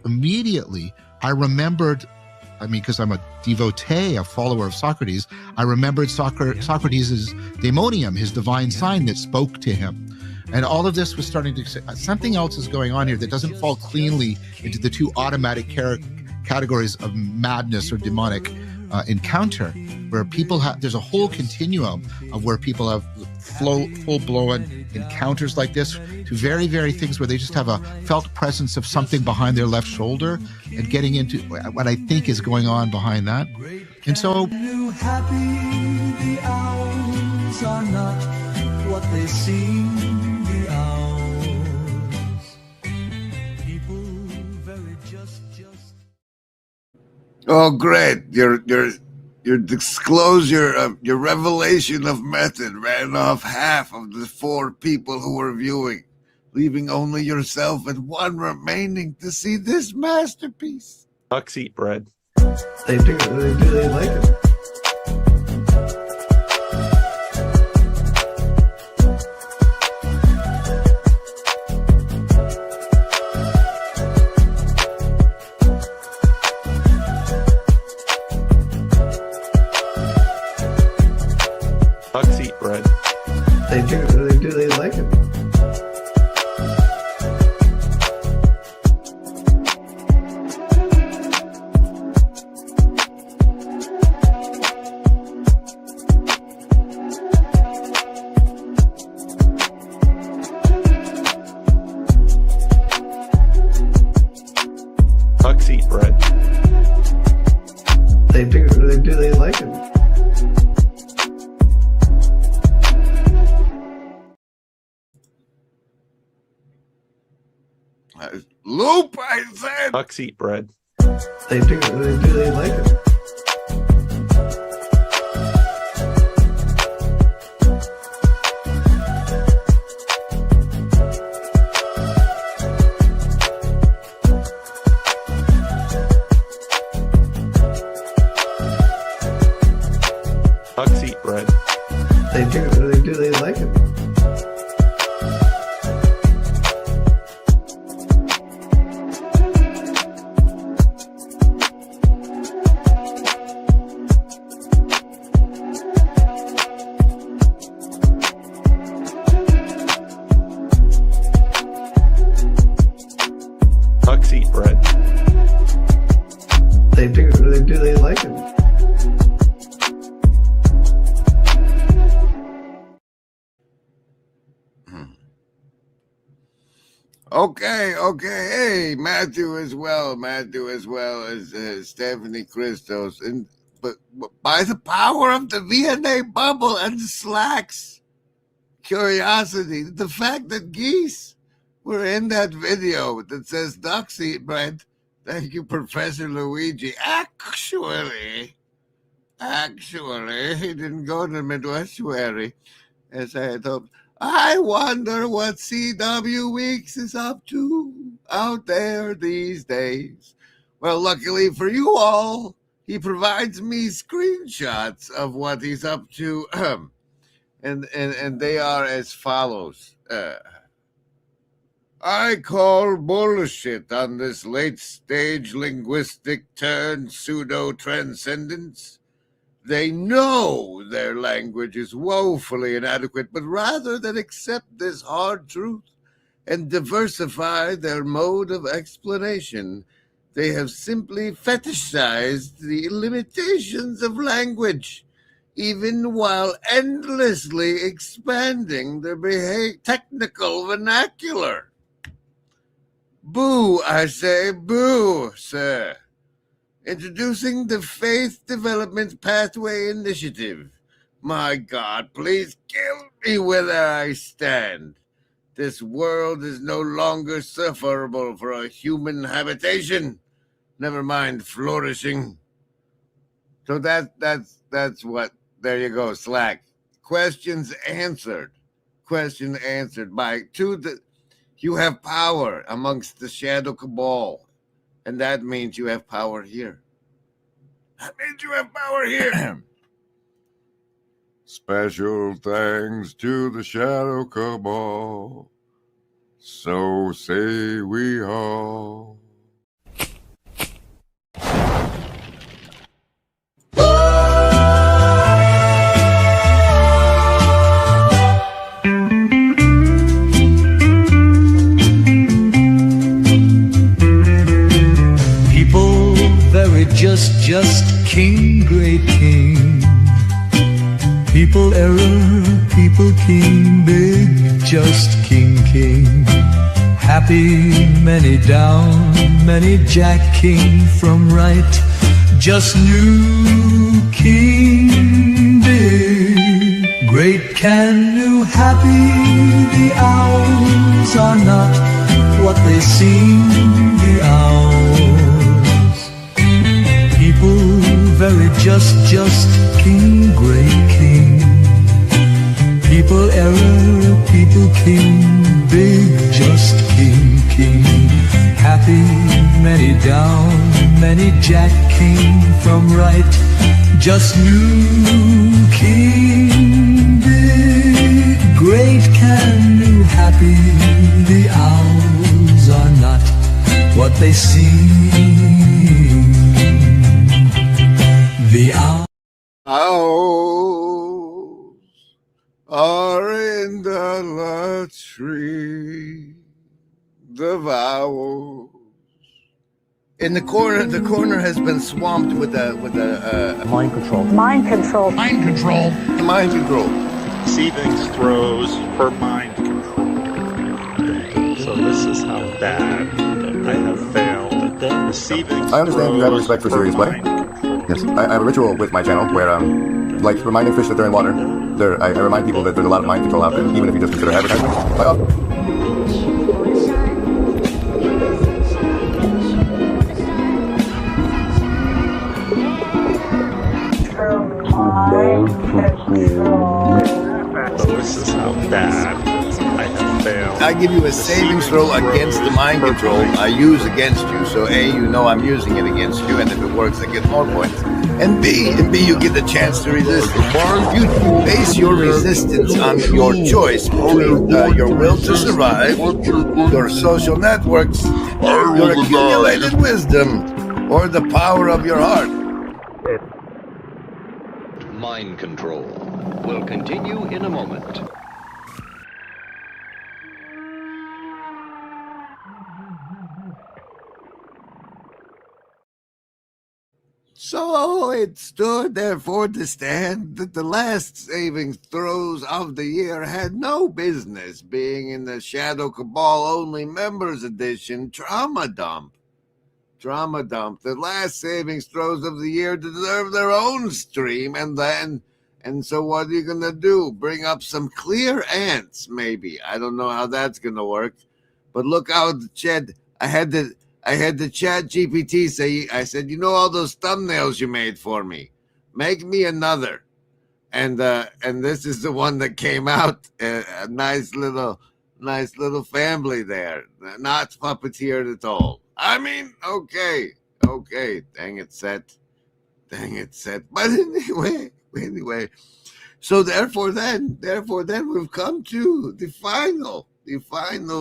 immediately I remembered, because I'm a devotee, a follower of Socrates, I remembered Socrates' daemonium, his divine sign that spoke to him. And all of this was starting to say, something else is going on here that doesn't fall cleanly into the two automatic categories of madness or demonic encounter, where people have, there's a whole continuum of where people have full-blown encounters like this to very, very things where they just have a felt presence of something behind their left shoulder and getting into what I think is going on behind that. And so happy, the hours are not what they seem, the hours. People very just. Oh, great. Your disclosure of your revelation of method ran off half of the 4 people who were viewing, leaving only yourself and one remaining to see this masterpiece. Ducks eat bread. They do. They like it. Ducks eat bread. They do. They like it. Ducks eat bread. They do. They like it. Loop, I said. Ducks eat bread. They do. They like it. Ducks eat bread. They do. They like it. Ducks eat bread. They do. They like it. Okay. Hey, Matthew as well as Stephanie Christos. But by the power of the VNA bubble and Slack's curiosity, the fact that geese were in that video that says ducks eat bread. Thank you, Professor Luigi. Actually, he didn't go to Midwestuary, as I had hoped. I wonder what CW Weeks is up to out there these days. Well, luckily for you all, he provides me screenshots of what he's up to, and they are as follows. I call bullshit on this late-stage linguistic turn pseudo-transcendence. They know their language is woefully inadequate, but rather than accept this hard truth and diversify their mode of explanation, they have simply fetishized the limitations of language, even while endlessly expanding their technical vernacular. Boo, I say, boo, sir. Introducing the Faith Development Pathway Initiative. My God, please kill me where I stand. This world is no longer sufferable for a human habitation. Never mind flourishing. So that's what. There you go, Slack. Questions answered. Question answered by you have power amongst the shadow cabal. And that means you have power here. Special thanks to the Shadow Cabal. So say we all. just king, great king. People error, people king, big, just king, king. Happy, many down, many jack king from right. Just new king, big, great, can new, happy. The owls are not what they seem, the owls. People very just king, great king. People error, people king, big, just king, king. Happy, many down, many jack king from right. Just new king, big, great, can new, happy. The owls are not what they seem. The owls are in the lottery. The vowels. In the corner has been swamped with a Mind control. Mind control. Mind control. mind control. Savings throws for mind control. So this is how bad I have failed. Receiving I understand you have throws respect for for serious play. mind control. Yes, I have a ritual with my channel where, like reminding fish that they're in water, I remind people that there's a lot of mind control out there, even if you just consider advertising. So this is how bad I have failed. I give you a savings throw against the mind control I use against you. So A, you know I'm using it against you, and if it works, I get more points. And B, you get the chance to resist. You base your resistance on your choice between your will to survive, your social networks, your accumulated wisdom, or the power of your heart. Mind control will continue in a moment. So it stood therefore to stand that the last savings throws of the year had no business being in the Shadow Cabal only members edition Trauma Dump. Trauma Dump. The last savings throws of the year deserve their own stream, and so what are you gonna do? Bring up some clear ants, maybe. I don't know how that's gonna work. But look out, Ched. I had the chat GPT say, I said, you know all those thumbnails you made for me? Make me another. And this is the one that came out. A nice little family there. Not puppeteered at all. I mean, okay. Dang it, set. But anyway. So therefore then we've come to the final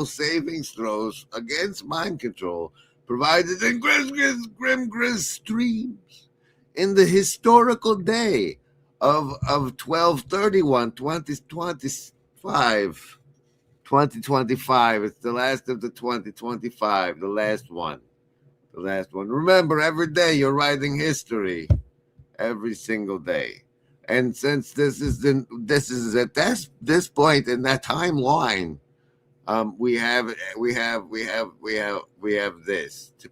savings throws against mind control provided in Grim Grizz streams in the historical day of 12/31/2025. 2025. It's the last of the 2025. The last one. Remember, every day you're writing history. Every single day. And since this is at this point in that timeline, we have this to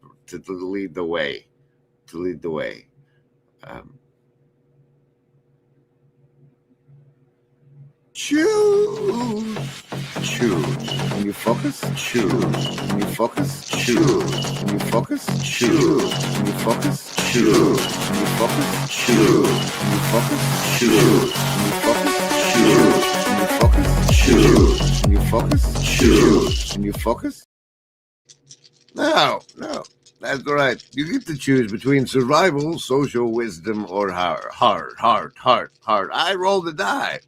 lead the way. Choose. When you focus, choose. When you focus, choose. When you focus, choose. When you focus, choose. When you focus, choose. When you focus, choose. When you focus, choose. When you focus, choose. When you focus, choose. When you focus. No, that's right. You get to choose between survival, social wisdom, or heart. I roll the die.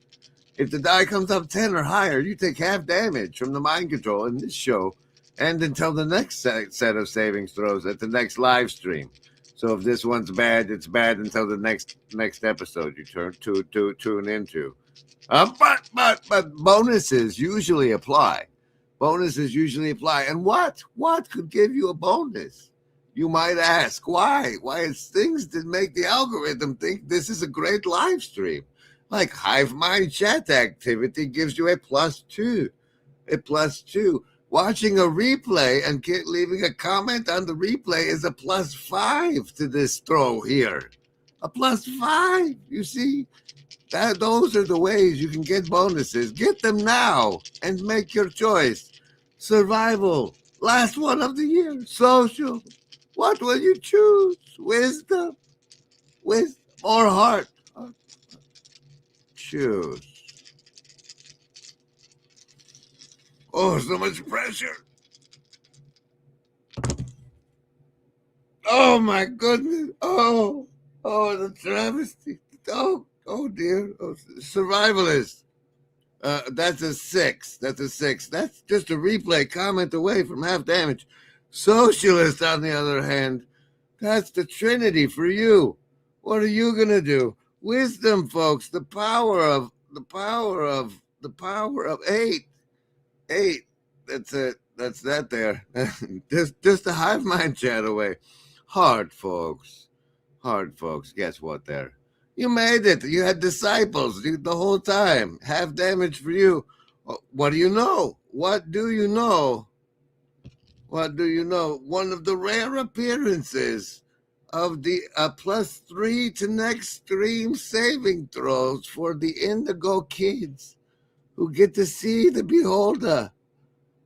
If the die comes up 10 or higher, you take half damage from the mind control in this show and until the next set of savings throws at the next live stream. So if this one's bad, it's bad until the next episode you tune into. But bonuses usually apply. And what could give you a bonus? You might ask, why? Why, it's things that make the algorithm think this is a great live stream. Like Hive Mind chat activity gives you a +2. A +2. Watching a replay and leaving a comment on the replay is a +5 to this throw here. A +5, you see? Those are the ways you can get bonuses. Get them now and make your choice. Survival, last one of the year. Social, what will you choose? Wisdom, or heart? Choose. Oh, so much pressure. Oh, my goodness. Oh, the travesty. Oh dear. Oh, survivalist. That's a 6. That's a 6. That's just a replay comment away from half damage. Socialist, on the other hand, that's the Trinity for you. What are you gonna do? Wisdom, folks. The power of 8. 8. That's it. That's that there. just a hive mind chat away. Hard, folks. Guess what there? You made it. You had disciples the whole time. Half damage for you. What do you know? What do you know? One of the rare appearances of the +3 to next stream saving throws for the Indigo kids who get to see the beholder.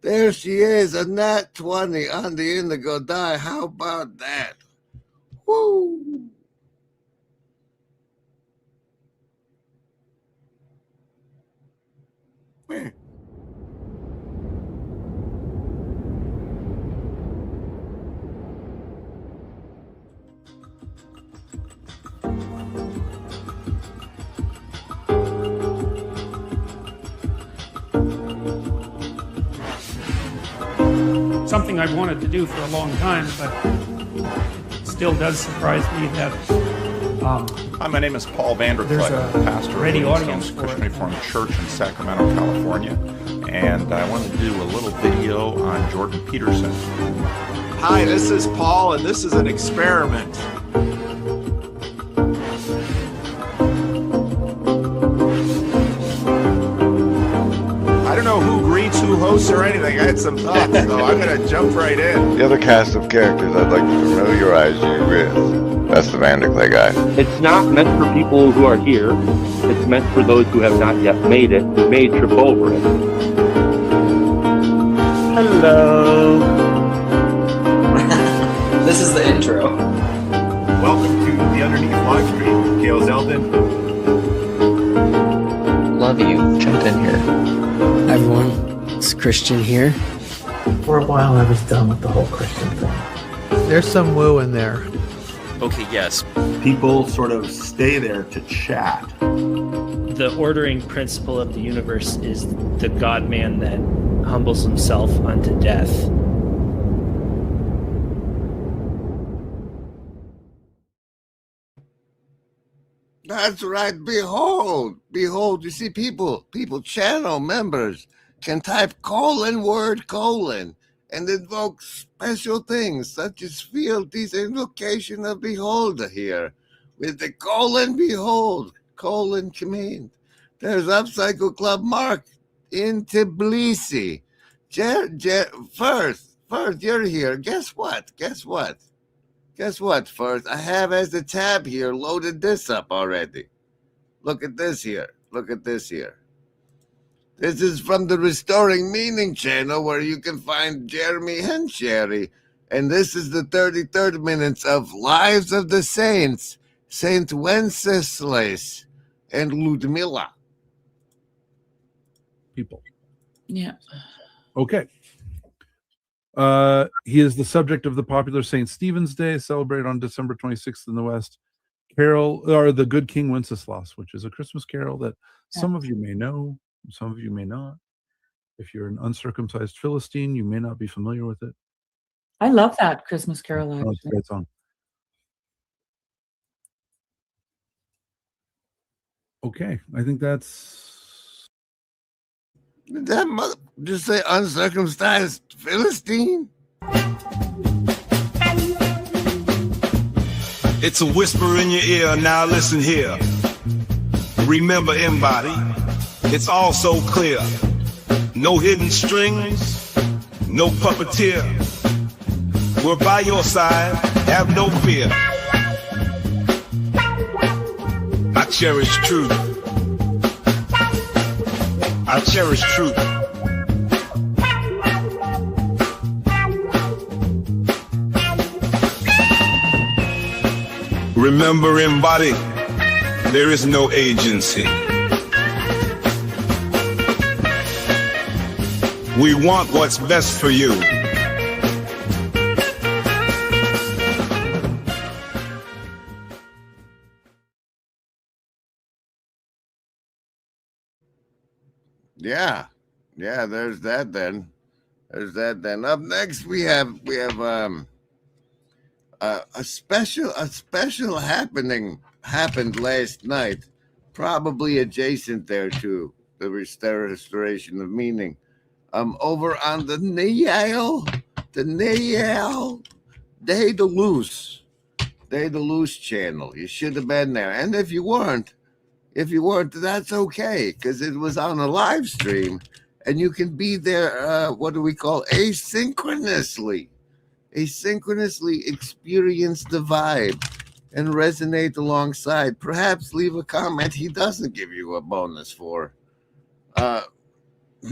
There she is, a nat 20 on the Indigo die. How about that? Woo! Where? Something I've wanted to do for a long time, but it still does surprise me that Hi, my name is Paul Vanderklut, pastor ready of audience for Christian it. Reformed Church in Sacramento, California, and I wanted to do a little video on Jordan Peterson. Hi, this is Paul, and this is an experiment. I don't know who greets, who hosts, or anything. I had some thoughts, so I'm going to jump right in. The other cast of characters I'd like to familiarize you with. That's the Vanderklut guy. It's not meant for people who are here. It's meant for those who have not yet made it, who may trip over it. Hello. This is the intro. Welcome to the Underneath live stream. Kale Zeldin. Love you. Jump in here. Hi everyone, it's Christian here. For a while, I was done with the whole Christian thing. There's some woo in there. Okay, yes. People sort of stay there to chat. The ordering principle of the universe is the God-man that humbles himself unto death. That's right. Behold, you see, people, channel members can type word and invoke special things such as fealties invocation of beholder here with the behold command. There's Upcycle Club Mark in Tbilisi. First, you're here. Guess what? First, I have as a tab here loaded this up already. Look at this here. This is from the Restoring Meaning channel where you can find Jeremy and Sherry. And this is the 33rd minutes of Lives of the Saints, Saint Wenceslas and Ludmilla. People. Yeah. Okay. He is the subject of the popular St. Stephen's Day, celebrated on December 26th in the West. Carol, or the Good King Wenceslas, which is a Christmas carol that some of you may know, some of you may not. If you're an uncircumcised Philistine, you may not be familiar with it. I love that Christmas carol. Oh, it's a great song. Okay, I think that's... Did that mother just say uncircumcised Philistine? It's a whisper in your ear, now listen here. Remember, embody, it's all so clear. No hidden strings, no puppeteer. We're by your side, have no fear. I cherish truth. I cherish truth. Remember, embody, there is no agency. We want what's best for you. Yeah, there's that then. Up next we have a special happened last night, probably adjacent there to the restoration of meaning. Over on the Niall Day de Luce channel. You should have been there, and if you weren't, that's okay, because it was on a live stream, and you can be there. What do we call asynchronously experience the vibe and resonate alongside. Perhaps leave a comment he doesn't give you a bonus for.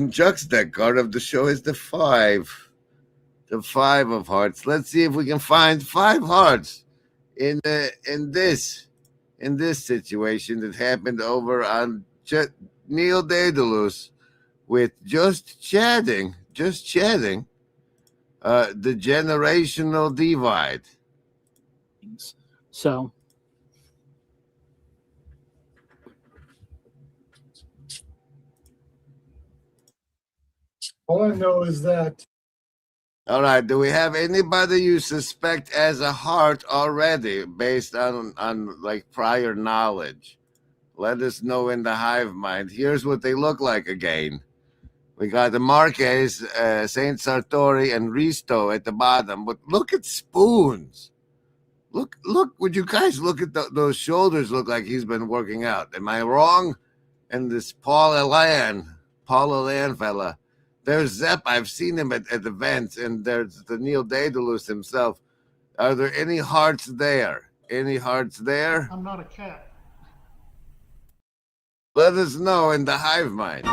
Jux's deck card of the show is the 5 of hearts. Let's see if we can find 5 hearts in this situation that happened over on Neil Daedalus with just chatting the generational divide. So all I know is that. All right. Do we have anybody you suspect as a heart already, based on like prior knowledge? Let us know in the hive mind. Here's what they look like again. We got the Marques, Saint Sartori, and Risto at the bottom. But look at Spoons. Look! Would you guys look at those shoulders? Look like he's been working out. Am I wrong? And this Paul Elan fella. There's Zepp. I've seen him at events, and there's the Neil Daedalus himself. Are there any hearts there? Any hearts there? I'm not a cat. Let us know in the hive mind.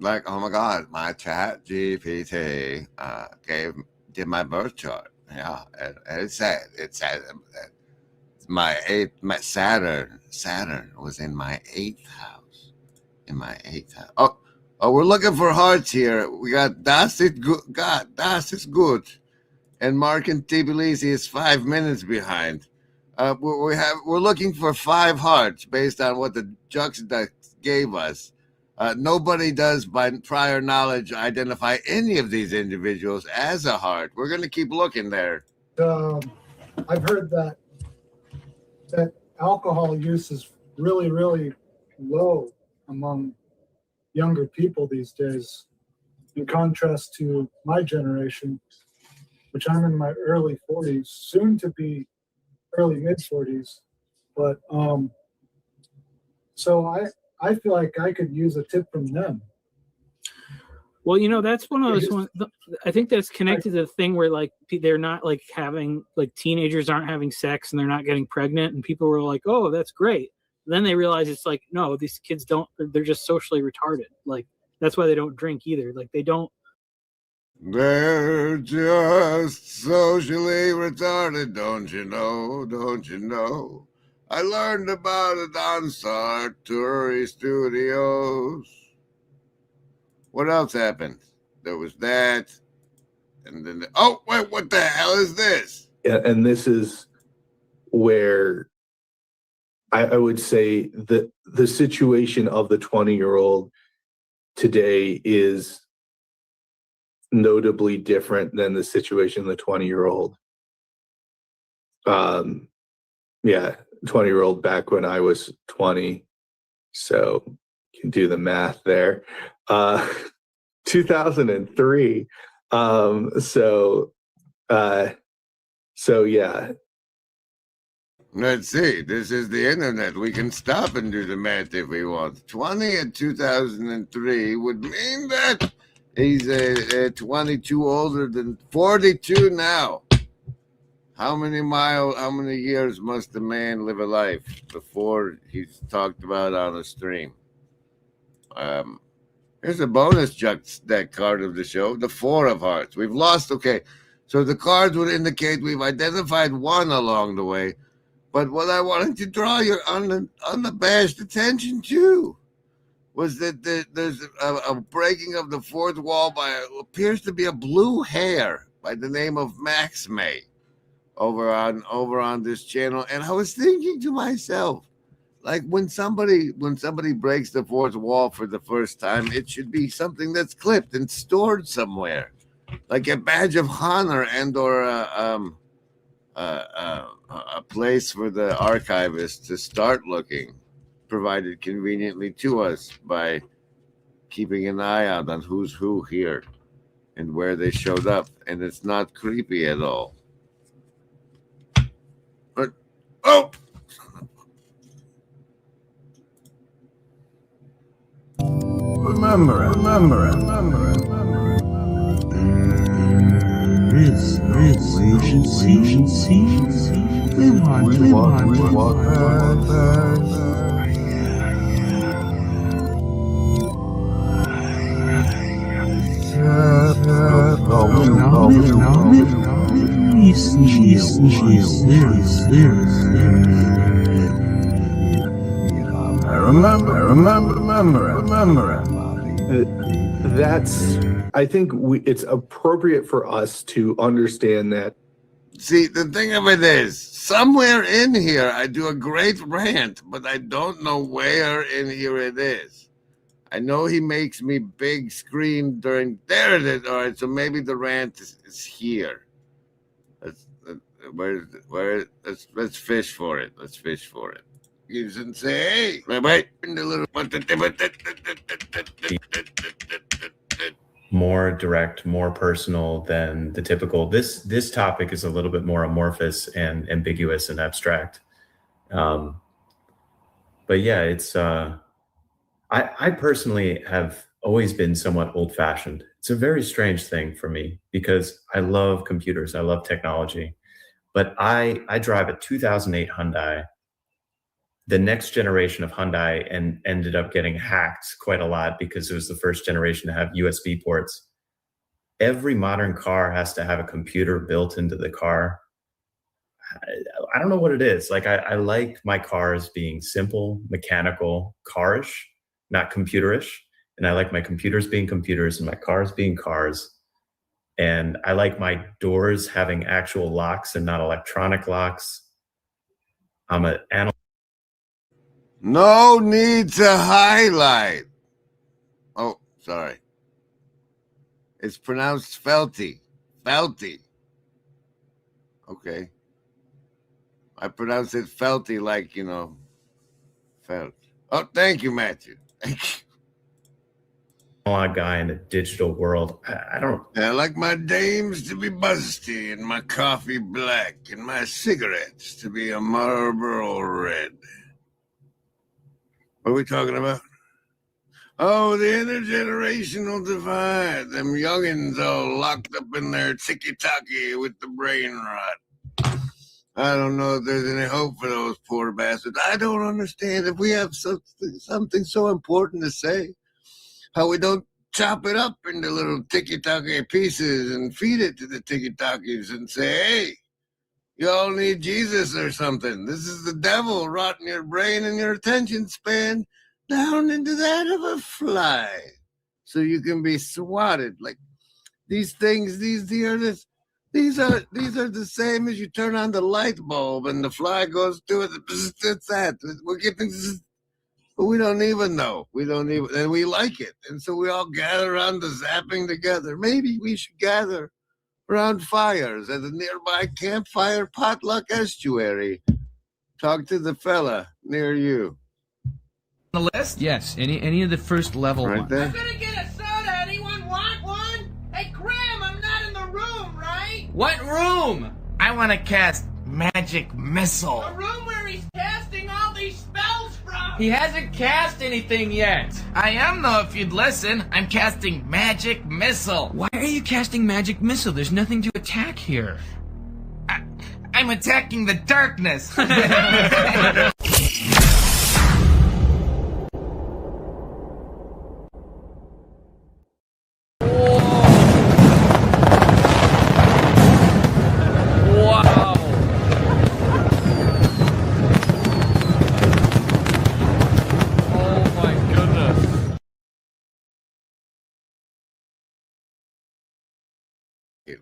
Like, oh my God, my chat GPT did my birth chart. Yeah, and it said my Saturn was in my 8th house. Oh, we're looking for hearts here. We got Das ist good, and Mark and Tbilisi is 5 minutes behind. We're looking for 5 hearts based on what the Jux gave us. Nobody does, by prior knowledge, identify any of these individuals as a heart. We're going to keep looking there. I've heard that alcohol use is really, really low among younger people these days, in contrast to my generation, which I'm in my early 40s, soon to be early mid 40s. But so I feel like I could use a tip from them. Well, you know, that's one of those ones. I think that's connected to the thing where like they're not like having like teenagers aren't having sex and they're not getting pregnant, and people were like, "Oh, that's great." Then they realize it's like, no, these kids don't. They're just socially retarded. Like that's why they don't drink either. Like they don't. They're just socially retarded, don't you know? Don't you know? I learned about it on Artistry Studios. What else happened? There was that, and then oh wait, what the hell is this? Yeah, and this is where I would say that the situation of the 20-year-old today is notably different than the situation of the 20-year-old. 20-year-old back when I was 20. So you can do the math there. 2003. So yeah. Let's see. This is the internet. We can stop and do the math if we want. 20 in 2003 would mean that he's 22 older than 42 now. How many years must a man live a life before he's talked about on a stream? Here's a bonus deck card of the show, the Four of Hearts. We've lost, okay. So the cards would indicate we've identified one along the way. But what I wanted to draw your unabashed attention to was that there's a breaking of the fourth wall by appears to be a blue hair by the name of Max May over on this channel. And I was thinking to myself, like when somebody breaks the fourth wall for the first time, it should be something that's clipped and stored somewhere, like a badge of honor and or a place for the archivist to start looking, provided conveniently to us by keeping an eye out on who's who here and where they showed up. And it's not creepy at all. But, oh! Remember it. This agency. We want. Remember. I think it's appropriate for us to understand that. See, the thing of it is, somewhere in here, I do a great rant, but I don't know where in here it is. I know he makes me big screen during, there it is. All right, so maybe the rant is here. Let's fish for it. Let's fish for it. You should say, hey, wait, more direct, more personal than the typical. This topic is a little bit more amorphous and ambiguous and abstract. But yeah, it's I personally have always been somewhat old-fashioned. It's a very strange thing for me because I love computers, I love technology, but I drive a 2008 Hyundai. The next generation of Hyundai and ended up getting hacked quite a lot because it was the first generation to have USB ports. Every modern car has to have a computer built into the car. I don't know what it is. Like I like my cars being simple, mechanical, carish, not computerish. And I like my computers being computers and my cars being cars. And I like my doors having actual locks and not electronic locks. I'm an analog. No need to highlight. Oh, sorry. It's pronounced Felty. Felty. Okay. I pronounce it Felty like, you know, felt. Oh, thank you, Matthew. Thank you. Analog guy in a digital world. I don't. I like my dames to be busty and my coffee black and my cigarettes to be a Marlboro red. What are we talking about? Oh, the intergenerational divide. Them youngins all locked up in their ticky-tacky with the brain rot. I don't know if there's any hope for those poor bastards. I don't understand if we have something so important to say, how we don't chop it up into little ticky-tacky pieces and feed it to the ticky-tackies and say, hey, you all need Jesus or something. This is the devil rotting your brain and your attention span down into that of a fly, so you can be swatted. Like these things, these are the same as you turn on the light bulb and the fly goes to it. It's that we're getting, but we don't even know. We don't even, and we like it, and so we all gather around the zapping together. Maybe we should gather around fires at a nearby campfire potluck estuary. Talk to the fella near you. The list? Yes, any of the first level Right ones. there. I'm gonna get a soda. Anyone want one? Hey, Graham, I'm not in the room, right? What room? I want to cast magic missile. The room where he's casting all these spells from. He hasn't cast anything yet. I am though, if you'd listen. I'm casting magic missile. Why are you casting magic missile? There's nothing to attack here. I'm attacking the darkness.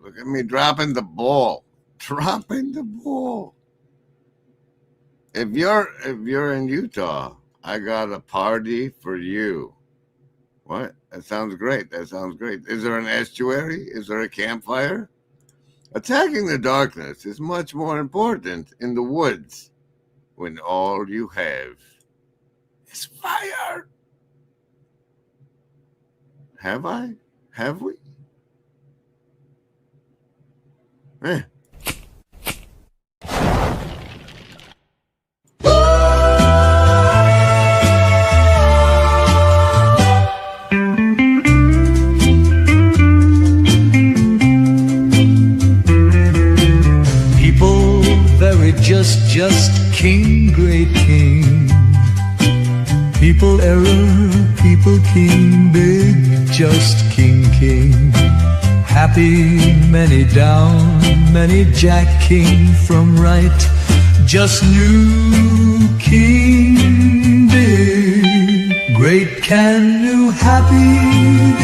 Look at me dropping the ball. Dropping the ball. If you're in Utah, I got a party for you. What? That sounds great. That sounds great. Is there an estuary? Is there a campfire? Attacking the darkness is much more important in the woods when all you have is fire. Have I? Have we? Eh. People very just king, great king. People error, people king, big, just king, king. Happy, many down, many jack king from right. Just new king, big, great, can, new, happy.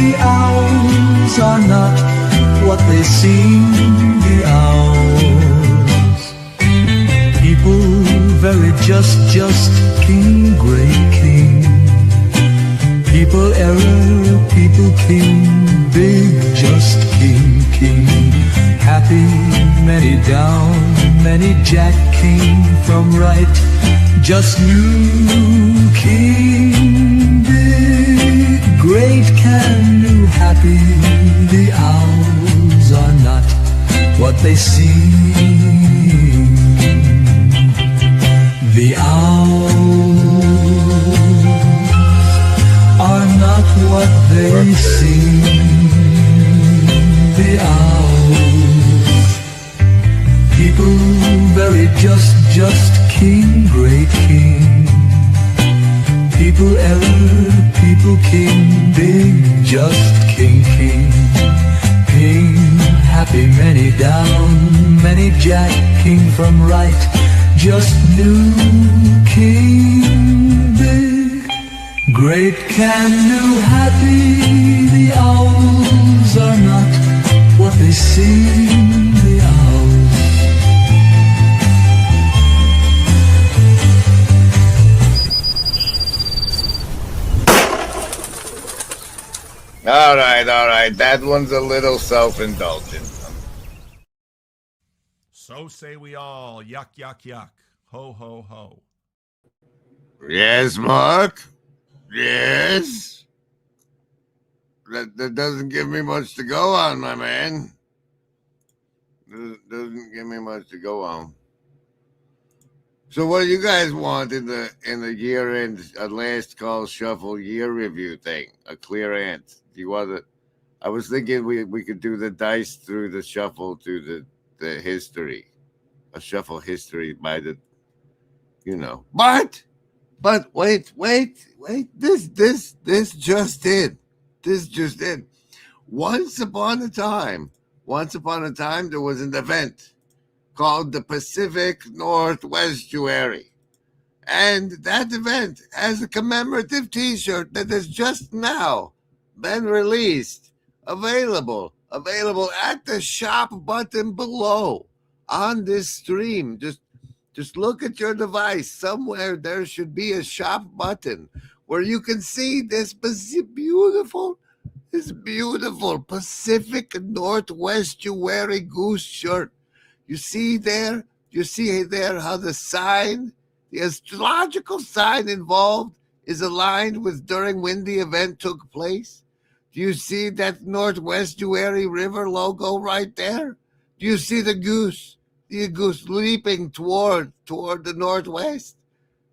The owls are not what they seem, the owls. People very just king, great king. People error, people king, big, just king, king. Happy, many down, many jack king from right. Just new king, big, great, can, new, happy. The owls are not what they seem. The owls are not what they seem. The owls, people very just king, great king. People error, people king, big, just king, king. King, happy, many down, many jack king from right. Just new king, big, great, can, new, happy. The owls are not what they seem. The owls. All right. That one's a little self-indulgent. So say we all. Yuck, yuck, yuck. Ho, ho, ho. Yes, Mark? Yes? That doesn't give me much to go on, my man. Doesn't give me much to go on. So what do you guys want in the year end last call shuffle year review thing? A clear answer. Do you want to? I was thinking we could do the dice through the shuffle to the history, a shuffle history by the, But wait. This just in. This just in. Once upon a time, there was an event called the Pacific Northwestuary. And that event has a commemorative t-shirt that has just now been released, available at the shop button below on this stream. Just look at your device. Somewhere there should be a shop button where you can see this beautiful Pacific Northwestuary Goose shirt. You see there how the astrological sign involved is aligned with during when the event took place? Do you see that Northwestuary River logo right there? Do you see the goose? The goose leaping toward the northwest?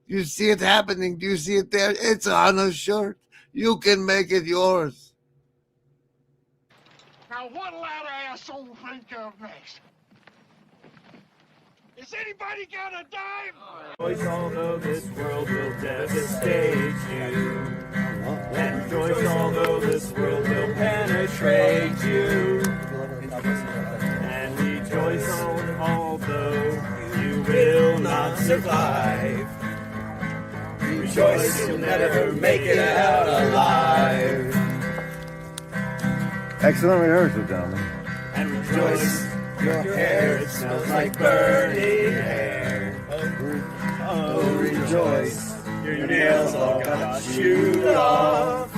Do you see it happening? Do you see it there? It's on a shirt. You can make it yours. Now what'll that asshole think of next? Is anybody got a dime? Rejoice, although this world will devastate you. And rejoice, although this world will penetrate you. And rejoice, although you will not survive. Rejoice, you'll never make it out alive. Excellent rehearsal, gentlemen. And rejoice, your hair, it smells like burning hair. Oh, rejoice, your nails all got chewed off.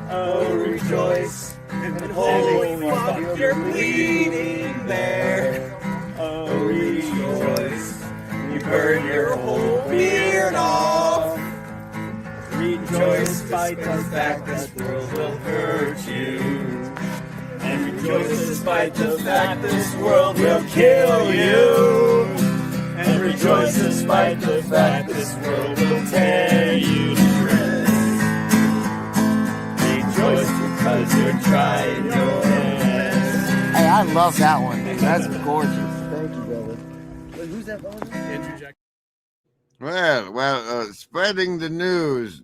Oh, rejoice, and holy fuck, you're bleeding there. Oh, rejoice, you burn your whole beard off. Rejoice, despite the fact that the world will hurt you. And rejoice despite the fact this world will kill you. And rejoice despite the fact this world will tear you to shreds. Rejoice because you're trying your best. Hey, I love that one. That's gorgeous. Thank you, brother. Wait, who's that brother? Andrew Jack. Well, spreading the news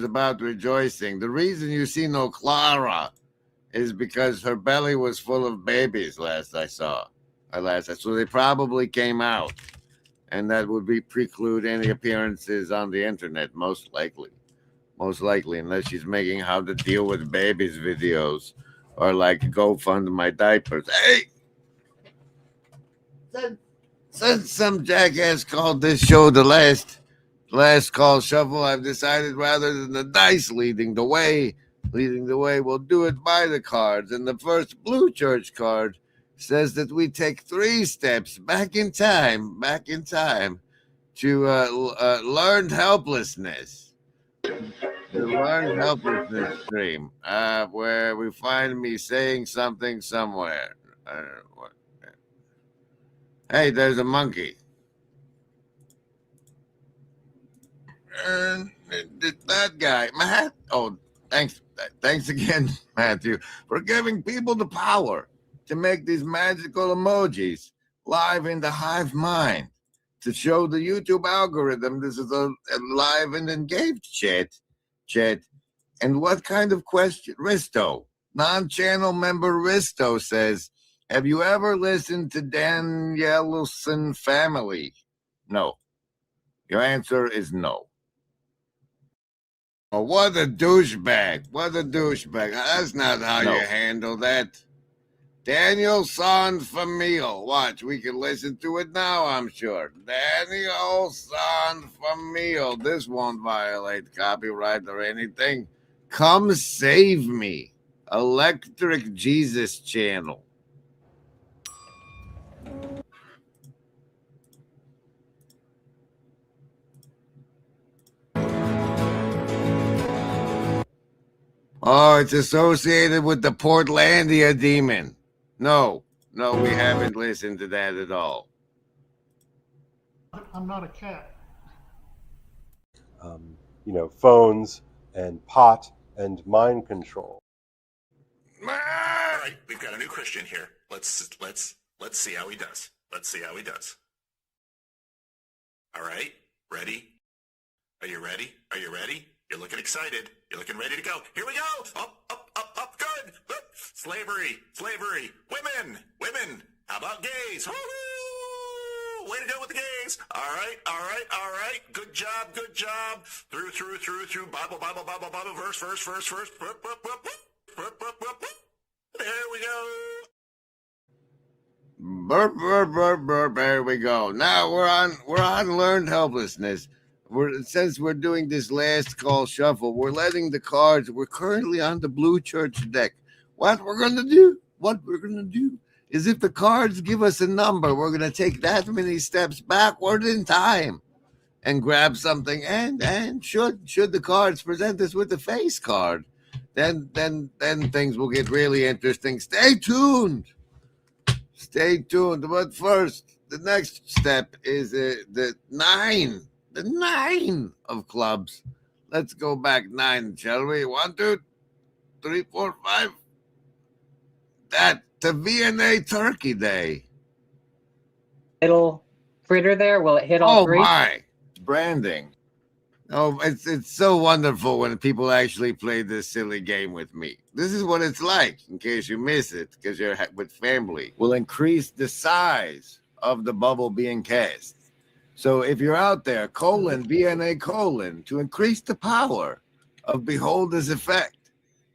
about rejoicing. The reason you see no Clara is because her belly was full of babies last I saw. So they probably came out, and that would preclude any appearances on the internet, most likely, unless she's making how to deal with babies videos or like go fund my diapers. Hey, since some jackass called this show the last call shuffle, I've decided rather than the dice leading the way, we'll do it by the cards. And the first Blue Church card says that we take 3 steps back in time to learned helplessness. The learned helplessness stream, where we find me saying something somewhere. I don't know what. Hey, there's a monkey. That guy, Matt. Oh, thanks again, Matthew, for giving people the power to make these magical emojis live in the hive mind to show the YouTube algorithm this is a live and engaged chat. And what kind of question? Risto, non-channel member Risto says, have you ever listened to Danielson Family? No. Your answer is no. Oh, what a douchebag. That's not how you handle that. Daniel San Famil. Watch, we can listen to it now, I'm sure. Daniel San Famil. This won't violate copyright or anything. Come save me. Electric Jesus channel. Oh, it's associated with the Portlandia demon. No, we haven't listened to that at all. I'm not a cat. Phones and pot and mind control. All right, we've got a new Christian here. Let's see how he does. Let's see how he does. All right, ready? Are you ready? Are you ready? You're looking excited. You're looking ready to go. Here we go. Up, good. Slavery. Women. How about gays? Woo-hoo! Way to go with the gays. All right. Good job. Through. Bible. Verse. There we go. Burp. There we go. Now we're on learned helplessness. Since we're doing this last call shuffle, we're letting the cards. We're currently on the blue church deck. What we're gonna do is, if the cards give us a number, we're gonna take that many steps backward in time and grab something. And should the cards present us with a face card, then things will get really interesting. Stay tuned. But first, the next step is the 9. The 9 of clubs. Let's go back 9, shall we? 1, 2, 3, 4, 5. That the VNA Turkey Day. Little fritter there. Will it hit all three? Oh my! Branding. Oh, it's so wonderful when people actually play this silly game with me. This is what it's like, in case you miss it, because you're with family. Will increase the size of the bubble being cast. So if you're out there, VNA : to increase the power of Beholder's effect.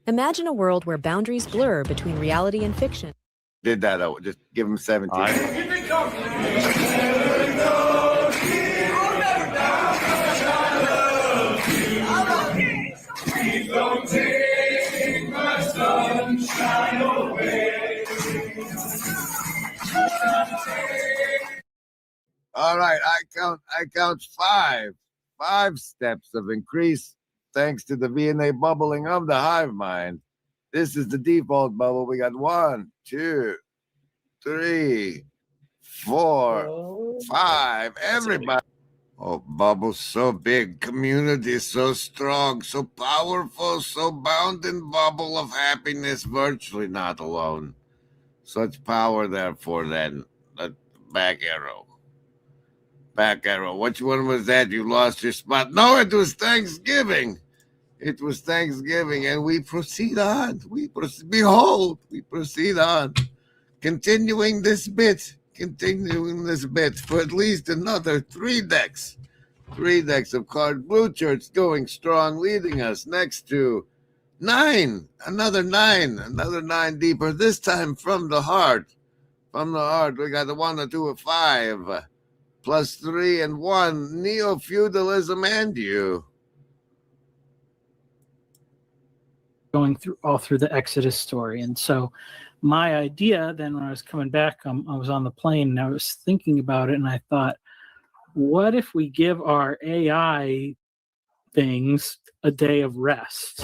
Imagine a world where boundaries blur between reality and fiction. Did that, just give him 17. Don't take my sunshine away. All right, I count 5 steps of increase thanks to the VNA bubbling of the hive mind. This is the default bubble. We got 1, 2, 3, 4, 5. Everybody. Oh, bubble so big, community so strong, so powerful, so bound in bubble of happiness, virtually not alone. Such power, therefore, then. Back arrow. Which one was that? You lost your spot. No, it was Thanksgiving. And we proceed on. We proceed on. Continuing this bit for at least another 3 decks. 3 decks of cards. Blue Church going strong, leading us next to 9. Another 9 deeper, this time from the heart. We got the 1, the 2, a 5. Plus 3 and 1. Neo-feudalism and you. Going through the Exodus story. And so my idea then, when I was coming back, I was on the plane and I was thinking about it, and I thought, what if we give our AI things a day of rest?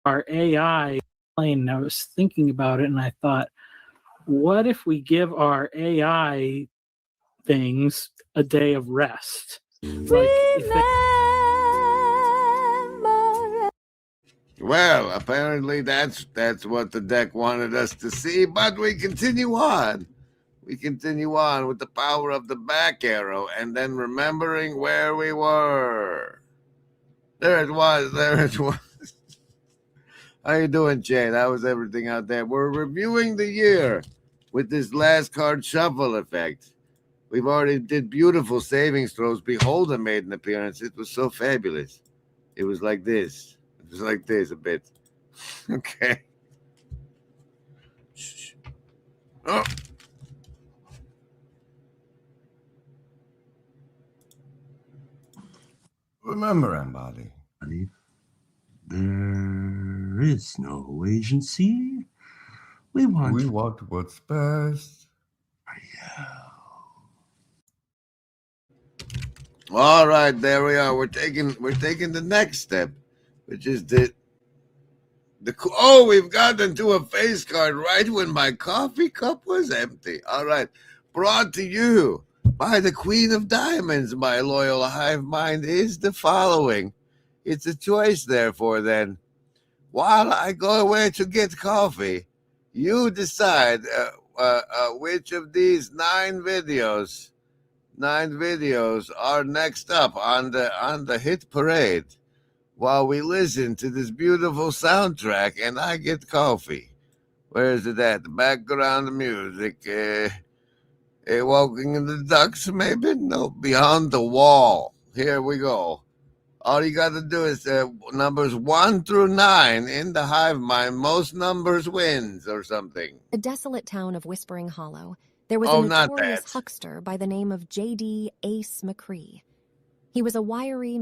Our AI plane, and I was thinking about it, and I thought, what if we give our AI things a day of rest? Well, apparently that's what the deck wanted us to see, but we continue on. We continue on with the power of the back arrow and then remembering where we were. There it was. How you doing, Jay? How was everything out there? We're reviewing the year with this last card shuffle effect. We've already did beautiful savings throws. Beholder made an appearance. It was so fabulous. It was like this. It was like this a bit. Okay. Oh. Remember, everybody, there is no agency. We want what's best. All right, there we are. We're taking the next step, which is the We've gotten to a face card right when my coffee cup was empty. All right. Brought to you by the Queen of Diamonds, my loyal hive mind, is the following. It's a choice, therefore, then. While I go away to get coffee, you decide which of these 9 videos are next up on the hit parade while we listen to this beautiful soundtrack and I get coffee. Where is it at? The background music. Walking in the Ducks, maybe? No, Beyond the Wall. Here we go. All you got to do is numbers 1 through 9 in the hive mind. Most numbers wins or something. The desolate town of Whispering Hollow, there was Oh, a not notorious that. huckster by the name of J.D. Ace McCree. He was a wiry...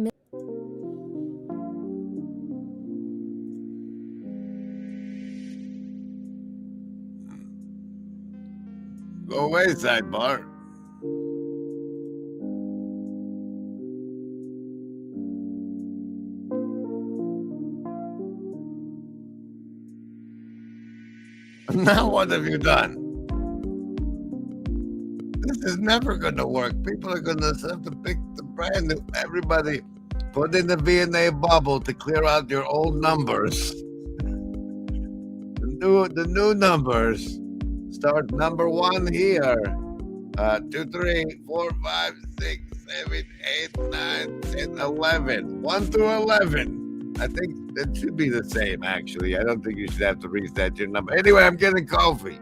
Go away, sidebar. Now what have you done? This is never going to work. People are going to have to pick the brand new. Everybody, put in the V&A bubble to clear out your old numbers. The new numbers. Start number 1 here. 2, 3, 4, 5, 6, 7, 8, 9, 10, 11. 1 through 11. I think that should be the same, actually. I don't think you should have to reset your number. Anyway, I'm getting coffee.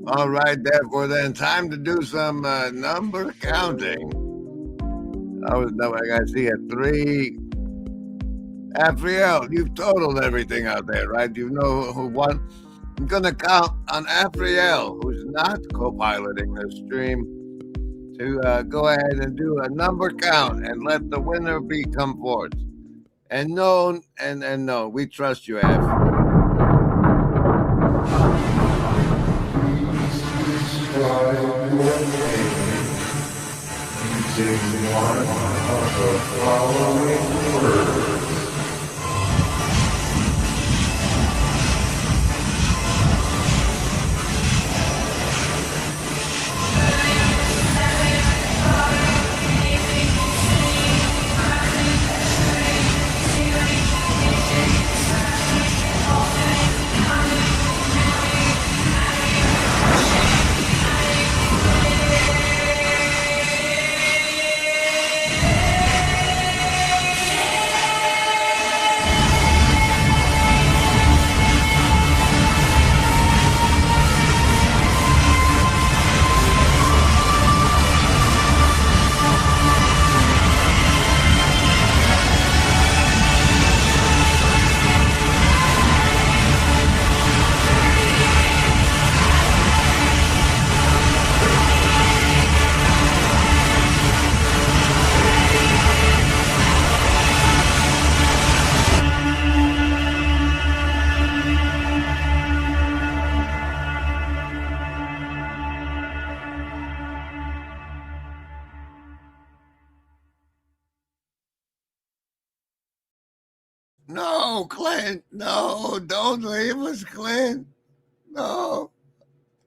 All right, therefore, then, time to do some number counting. I see a 3. Afriel, you've totaled everything out there, right? You know who won. I'm going to count on Afriel, who's not co-piloting the stream, to go ahead and do a number count and let the winner come forth. And no, we trust you, Af. Using one of the following words. No, Clint. No, don't leave us, Clint. No.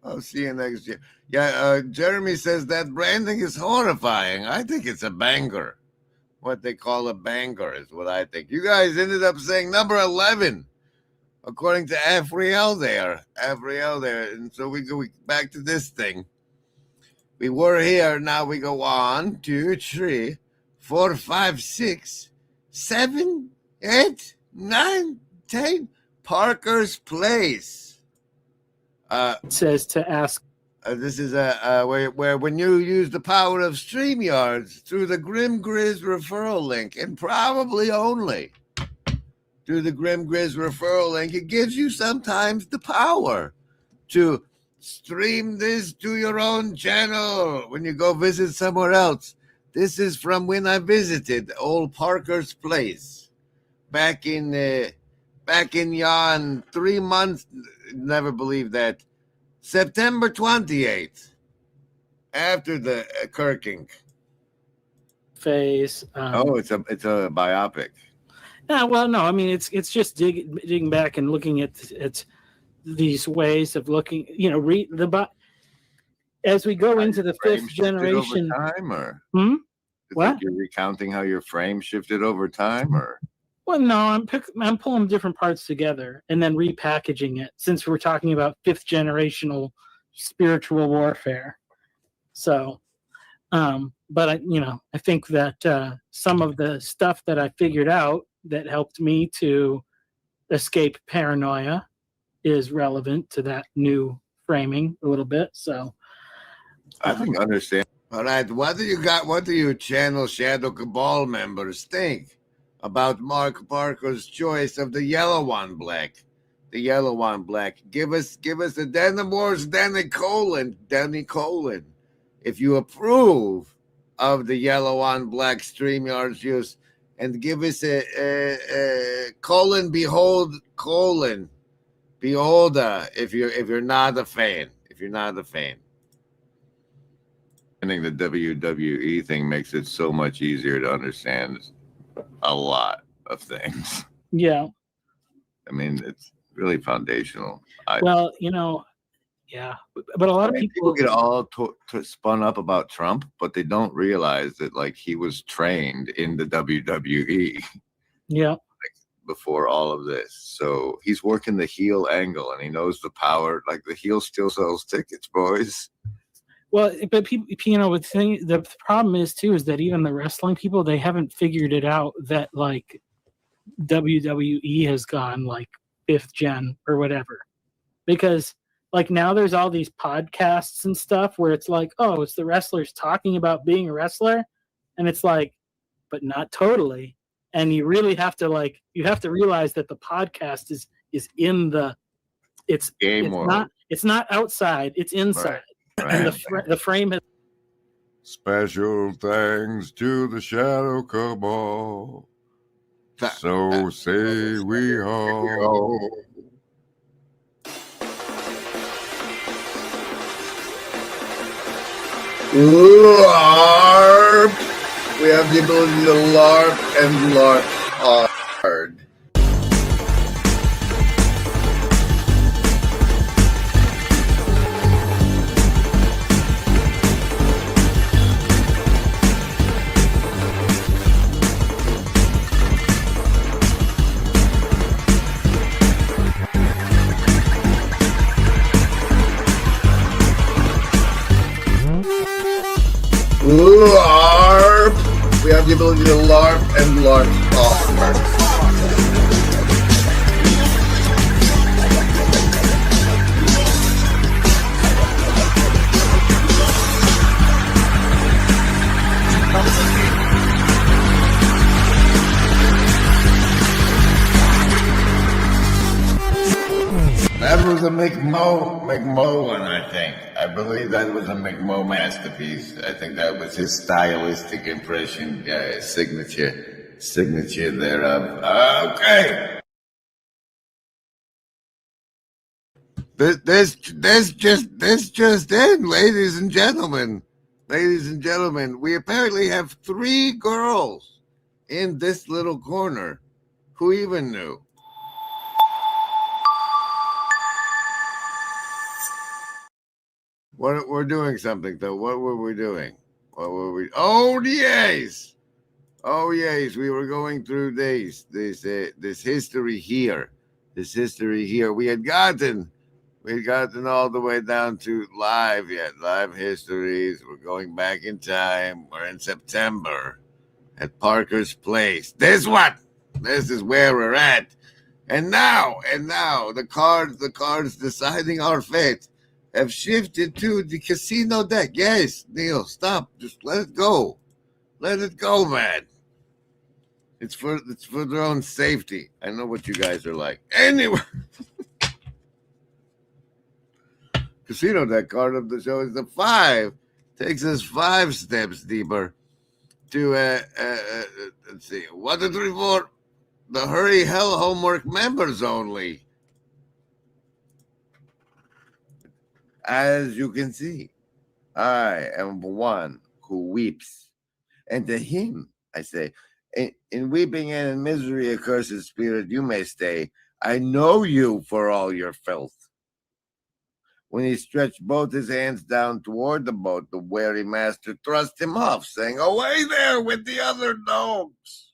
I'll see you next year. Yeah, Jeremy says that branding is horrifying. I think it's a banger. What they call a banger is what I think. You guys ended up saying number 11, according to Afriel there. And so we go back to this thing. We were here. Now we go 1, 2, 3, 4, 5, 6, 7, 8, 9, 10. Parker's Place. It says to ask. This is where when you use the power of StreamYards through the Grim Grizz referral link, and probably only through the Grim Grizz referral link, it gives you sometimes the power to stream this to your own channel when you go visit somewhere else. This is from when I visited old Parker's Place back in yon 3 months. Never believed that. September 28th, after the Kirking phase. It's a biopic. Yeah, well, no, I mean it's just digging back and looking at these ways of looking. You know, as we go into the fifth generation. Over time, or what? You're recounting how your frame shifted over time, or? Well, no, I'm pulling different parts together and then repackaging it, since we're talking about fifth generational spiritual warfare. So, but I think that some of the stuff that I figured out that helped me to escape paranoia is relevant to that new framing a little bit. So, I think understand. All right, what do you channel Shadow Cabal members think about Mark Parker's choice of the yellow one black? The yellow one black. Give us a Danny Colon. If you approve of the yellow on black StreamYard use, and give us a colon beholder if you're not a fan. I think the WWE thing makes it so much easier to understand a lot of things. Yeah. I mean, it's really foundational. Yeah, but a lot of people get all spun up about Trump, but they don't realize that he was trained in the WWE. Yeah. Before all of this, so he's working the heel angle, and he knows the power. The heel still sells tickets, boys. Well, but people, the problem is that even the wrestling people, they haven't figured it out that WWE has gone fifth gen or whatever, because now there's all these podcasts and stuff where it's it's the wrestlers talking about being a wrestler, and it's but not totally. And you really have to you have to realize that the podcast is in it's game world. It's not outside, it's inside. Right. And the frame has. Special thanks to the Shadow Cabal. So say we all. LARP! We have the ability to LARP and LARP hard. LARP! We have the ability to LARP and LARP hard. That was a McMo one, I think. I believe that was a McMo masterpiece. I think that was his stylistic impression, signature thereof. Okay. This just in, ladies and gentlemen. Ladies and gentlemen, we apparently have 3 girls in this little corner. Who even knew? We're doing something though. What were we doing? What were we? Oh yes, oh yes. We were going through this history here. This history here. We had gotten all the way down to live histories. We're going back in time. We're in September at Parker's place. This is where we're at. And now the cards deciding our fate have shifted to the casino deck. Yes, Neil, stop. Just let it go. Let it go, man. It's for their own safety. I know what you guys are like. Anyway. Casino deck card of the show is the 5. Takes us 5 steps deeper to let's see, 1, 2, 3, 4. The Hurry Hell homework members only. As you can see, I am one who weeps, and to him I say, in weeping and in misery, accursed spirit, you may stay. I know you for all your filth. When he stretched both his hands down toward the boat, the wary master thrust him off, saying, away there with the other dogs.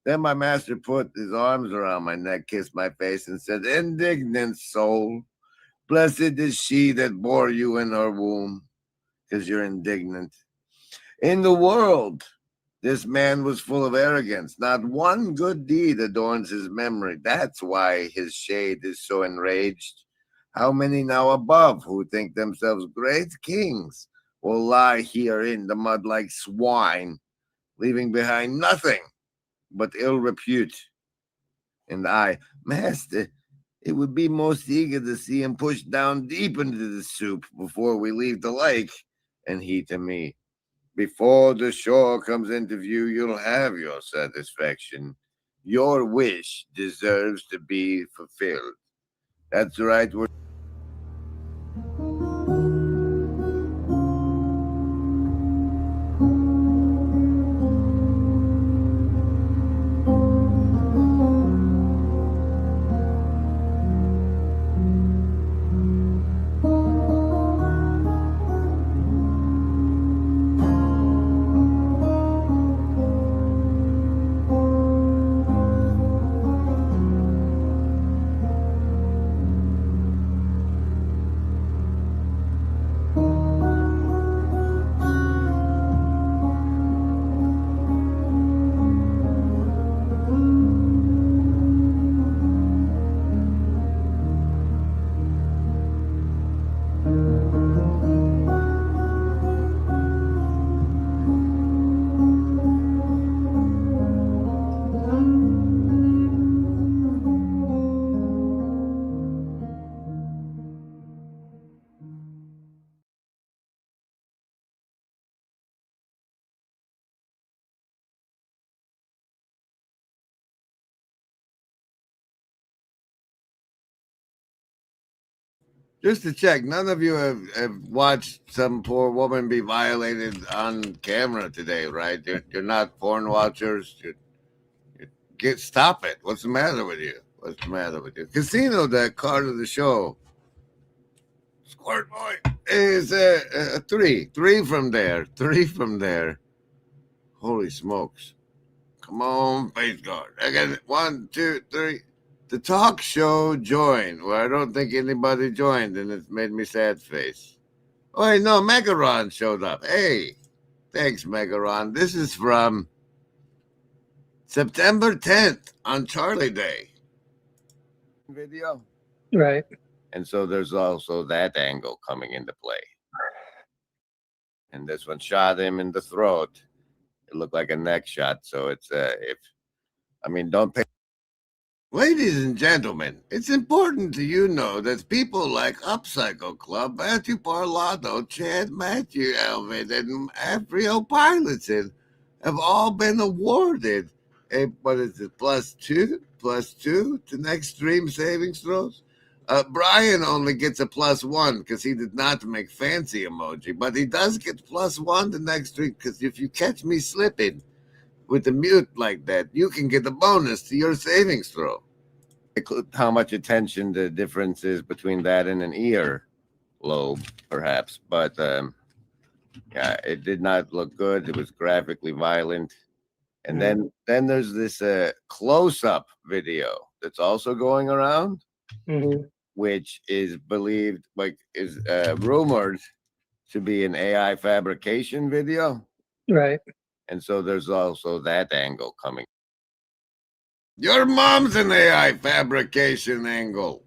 Then my master put his arms around my neck, kissed my face, and said, indignant soul, blessed is she that bore you in her womb, because you're indignant. In the world, this man was full of arrogance. Not one good deed adorns his memory. That's why his shade is so enraged. How many now above who think themselves great kings will lie here in the mud like swine, leaving behind nothing but ill repute. And I, master, it would be most eager to see him pushed down deep into the soup before we leave the lake. And he to me, before the shore comes into view, you'll have your satisfaction. Your wish deserves to be fulfilled. That's right. Just to check, none of you have watched some poor woman be violated on camera today, right? You're not porn watchers. Stop it. What's the matter with you? What's the matter with you? Casino deck card of the show. Squirt boy is a 3. 3 from there. 3 from there. Holy smokes. Come on, face guard. I got it. 1, 2, 3. The talk show joined, where I don't think anybody joined, and it's made me sad face. Oh, wait, no, Megaron showed up. Hey, thanks, Megaron. This is from September 10th on Charlie Day. Video. Right. And so there's also that angle coming into play. And this one shot him in the throat. It looked like a neck shot, so it's, don't pay. Ladies and gentlemen, it's important to you know that people like Upcycle Club, Matthew Parlato, Chad Matthew Elvid, and Afrio Piloted have all been awarded a, +2 to next stream savings throws. Brian only gets a +1 because he did not make fancy emoji, but he does get +1 to next stream because if you catch me slipping with the mute like that, you can get a bonus to your savings throw. How much attention the difference is between that and an ear. lobe, perhaps. But yeah, it did not look good. It was graphically violent. And then there's this close-up video that's also going around, which is believed, like, is rumored to be an AI fabrication video. Right. And so there's also that angle coming. Your mom's an AI fabrication angle.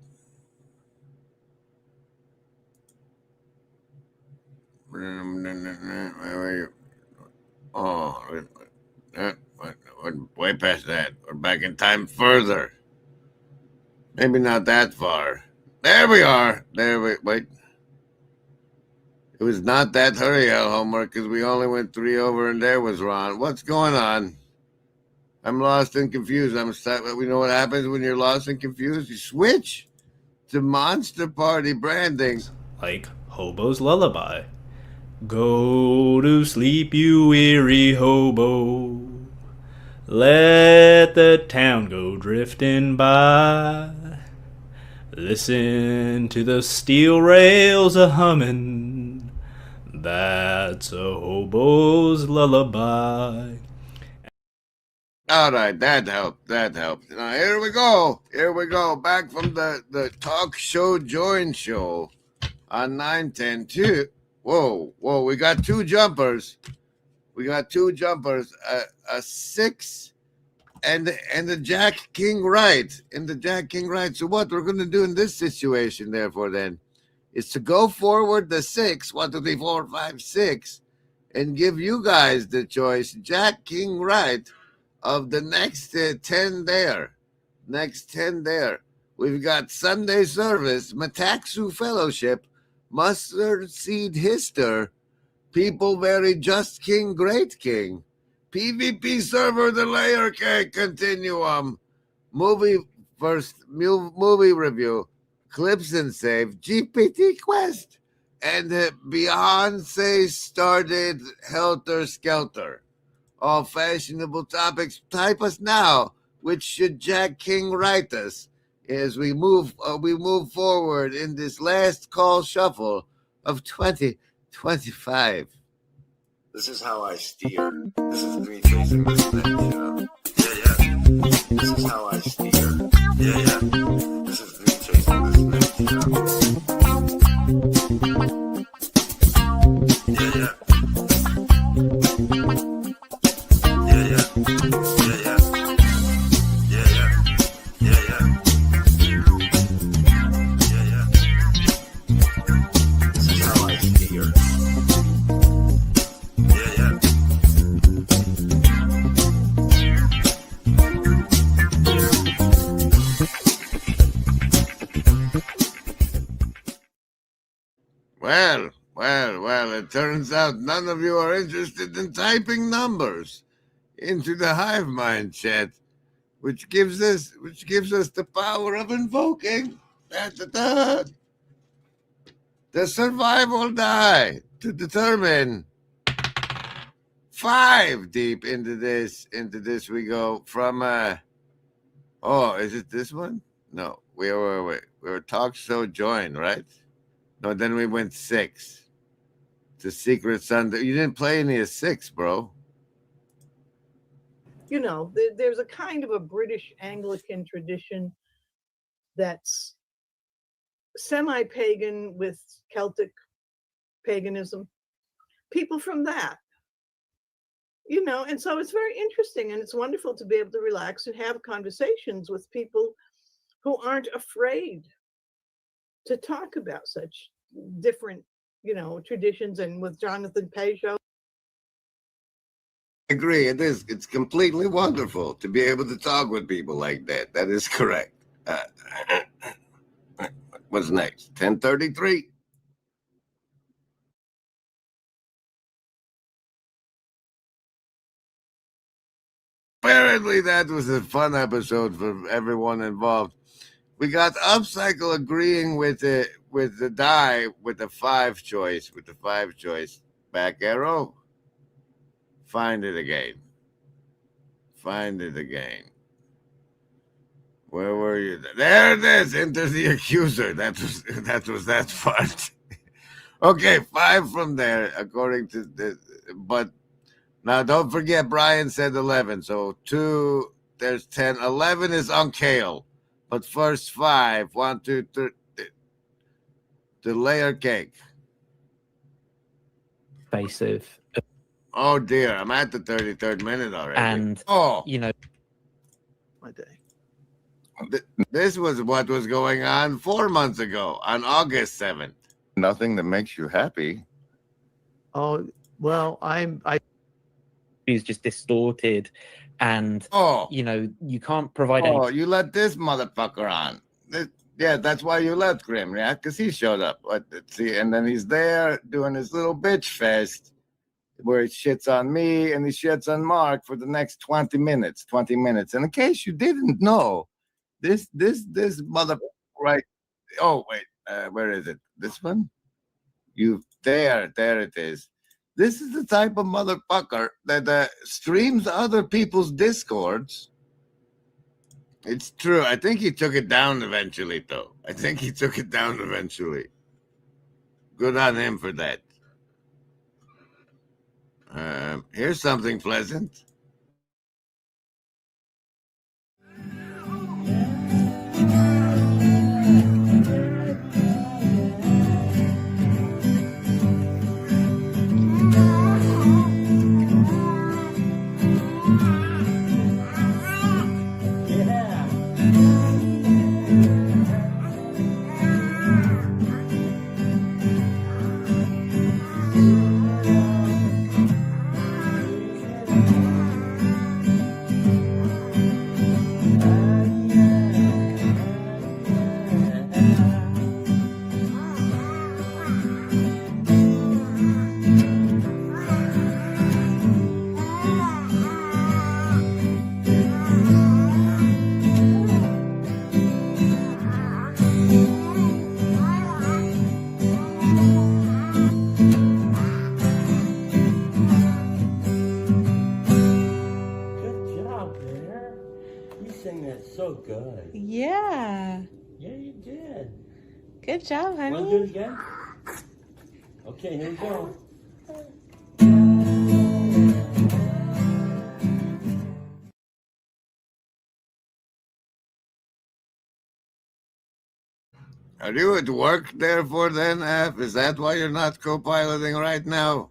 Oh, way past that. We're back in time further. Maybe not that far. There we are. Wait. It was not that hurry hell homework because we only went 3 over and there was Ron. What's going on? I'm lost and confused. We know what happens when you're lost and confused. You switch to Monster Party branding. Like Hobo's Lullaby. Go to sleep, you weary hobo. Let the town go drifting by. Listen to the steel rails a-hummin'. That's a hobo's lullaby. All right, that helped. Now, here we go. Back from the talk show join show on 910-2. Whoa, we got 2 jumpers. A 6 and the Jack King right. So what we're going to do in this situation, therefore, then, is to go forward the 6, 1, 2, 3, 4, 5, 6, and give you guys the choice, Jack King right, of the next 10 there. We've got Sunday Service, Metaxu Fellowship, Mustard Seed Hister, People Very Just King, Great King, PvP Server, The Layer Cake Continuum, Movie Review, Clips and Save, GPT Quest, and Beyonce started Helter Skelter. All fashionable topics. Type us now. Which should Jack King write us as we move forward in this last call shuffle of 2025? This is how I steer. This is me chasing this thing, you know. Yeah. This is how I steer. Yeah. This is me chasing this thing, you know. Yeah. Well, it turns out none of you are interested in typing numbers into the Hive Mind chat, which gives us the power of invoking the survival die to determine 5 deep into this we go from is it this one? No, we were talk show join, right? No, then we went 6 to Secret Sunday. You didn't play any of 6, bro. You know, there's a kind of a British Anglican tradition that's semi-pagan with Celtic paganism. People from that, you know, and so it's very interesting and it's wonderful to be able to relax and have conversations with people who aren't afraid to talk about such different, you know, traditions. And with Jonathan Peugeot, I agree. It is. It's completely wonderful to be able to talk with people like that. That is correct. What's next? 10:33. Apparently, that was a fun episode for everyone involved. We got Upcycle agreeing with the die with the 5 choice. Back arrow. Find it again. Where were you? There it is. Enter the accuser. That was that part. Okay, 5 from there, according to the. But now don't forget, Brian said 11. So 2, there's 10. 11 is on Kale. But first 5, 1, 2, 3. The layer cake. Invasive. Oh dear, I'm at the 33rd minute already. And, you know, My day. This was what was going on 4 months ago on August 7th. Nothing that makes you happy. Oh, well, is just distorted and, you know, you can't provide Oh, any. you let this motherfucker on. Yeah, that's why you left Grim, yeah? Because he showed up. See, and then he's there doing his little bitch fest where he shits on me and he shits on Mark for the next 20 minutes. And in case you didn't know, this mother, right? Oh, wait, where is it? This one? There it is. This is the type of motherfucker that streams other people's discords. It's true. I think he took it down eventually, though. Good on him for that. Here's something pleasant. So good. Yeah. Yeah, you did. Good job, honey. Want to do it again? Okay, here we go. Are you at work, therefore, then, F? Is that why you're not co-piloting right now?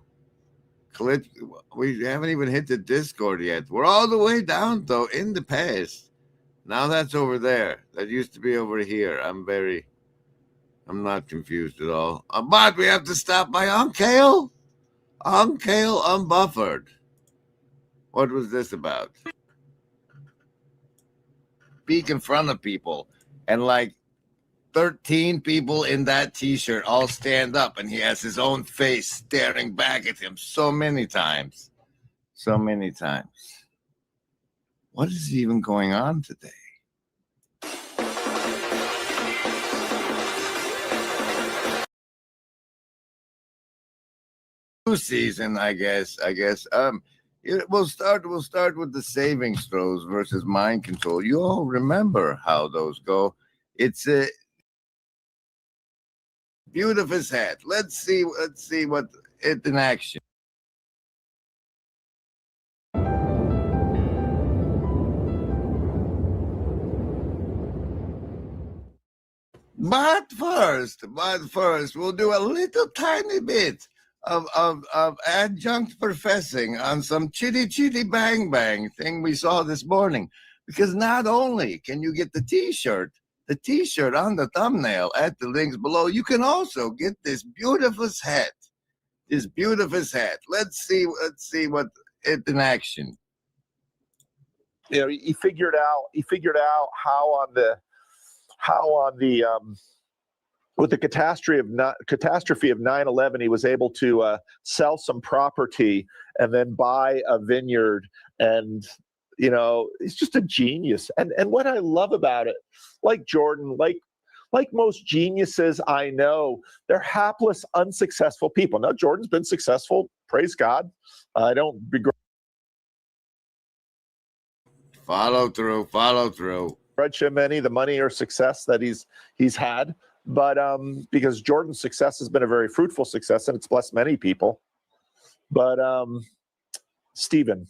We haven't even hit the Discord yet. We're all the way down, though, in the past. Now that's over there. That used to be over here. I'm not confused at all. But we have to stop by Unkale. Unkale Unbuffered. What was this about? Speak in front of people. And like 13 people in that t-shirt all stand up and he has his own face staring back at him so many times. What is even going on today? Season, I guess. We'll start with the saving throws versus mind control. You all remember how those go. It's a beautiful hat. Let's see what it in action. But first, we'll do a little tiny bit of adjunct professing on some chitty bang bang thing we saw this morning. Because not only can you get the t-shirt on the thumbnail at the links below, you can also get this beautiful hat. Let's see what it in action. You know, he figured out how on the with the catastrophe of 9/11, he was able to sell some property and then buy a vineyard. And, you know, he's just a genius. And what I love about it, like Jordan, like most geniuses I know, they're hapless, unsuccessful people. Now, Jordan's been successful, praise God. I don't begrudge. Follow through. Grudge him any the money or success that he's had. But because Jordan's success has been a very fruitful success and it's blessed many people. But Stephen,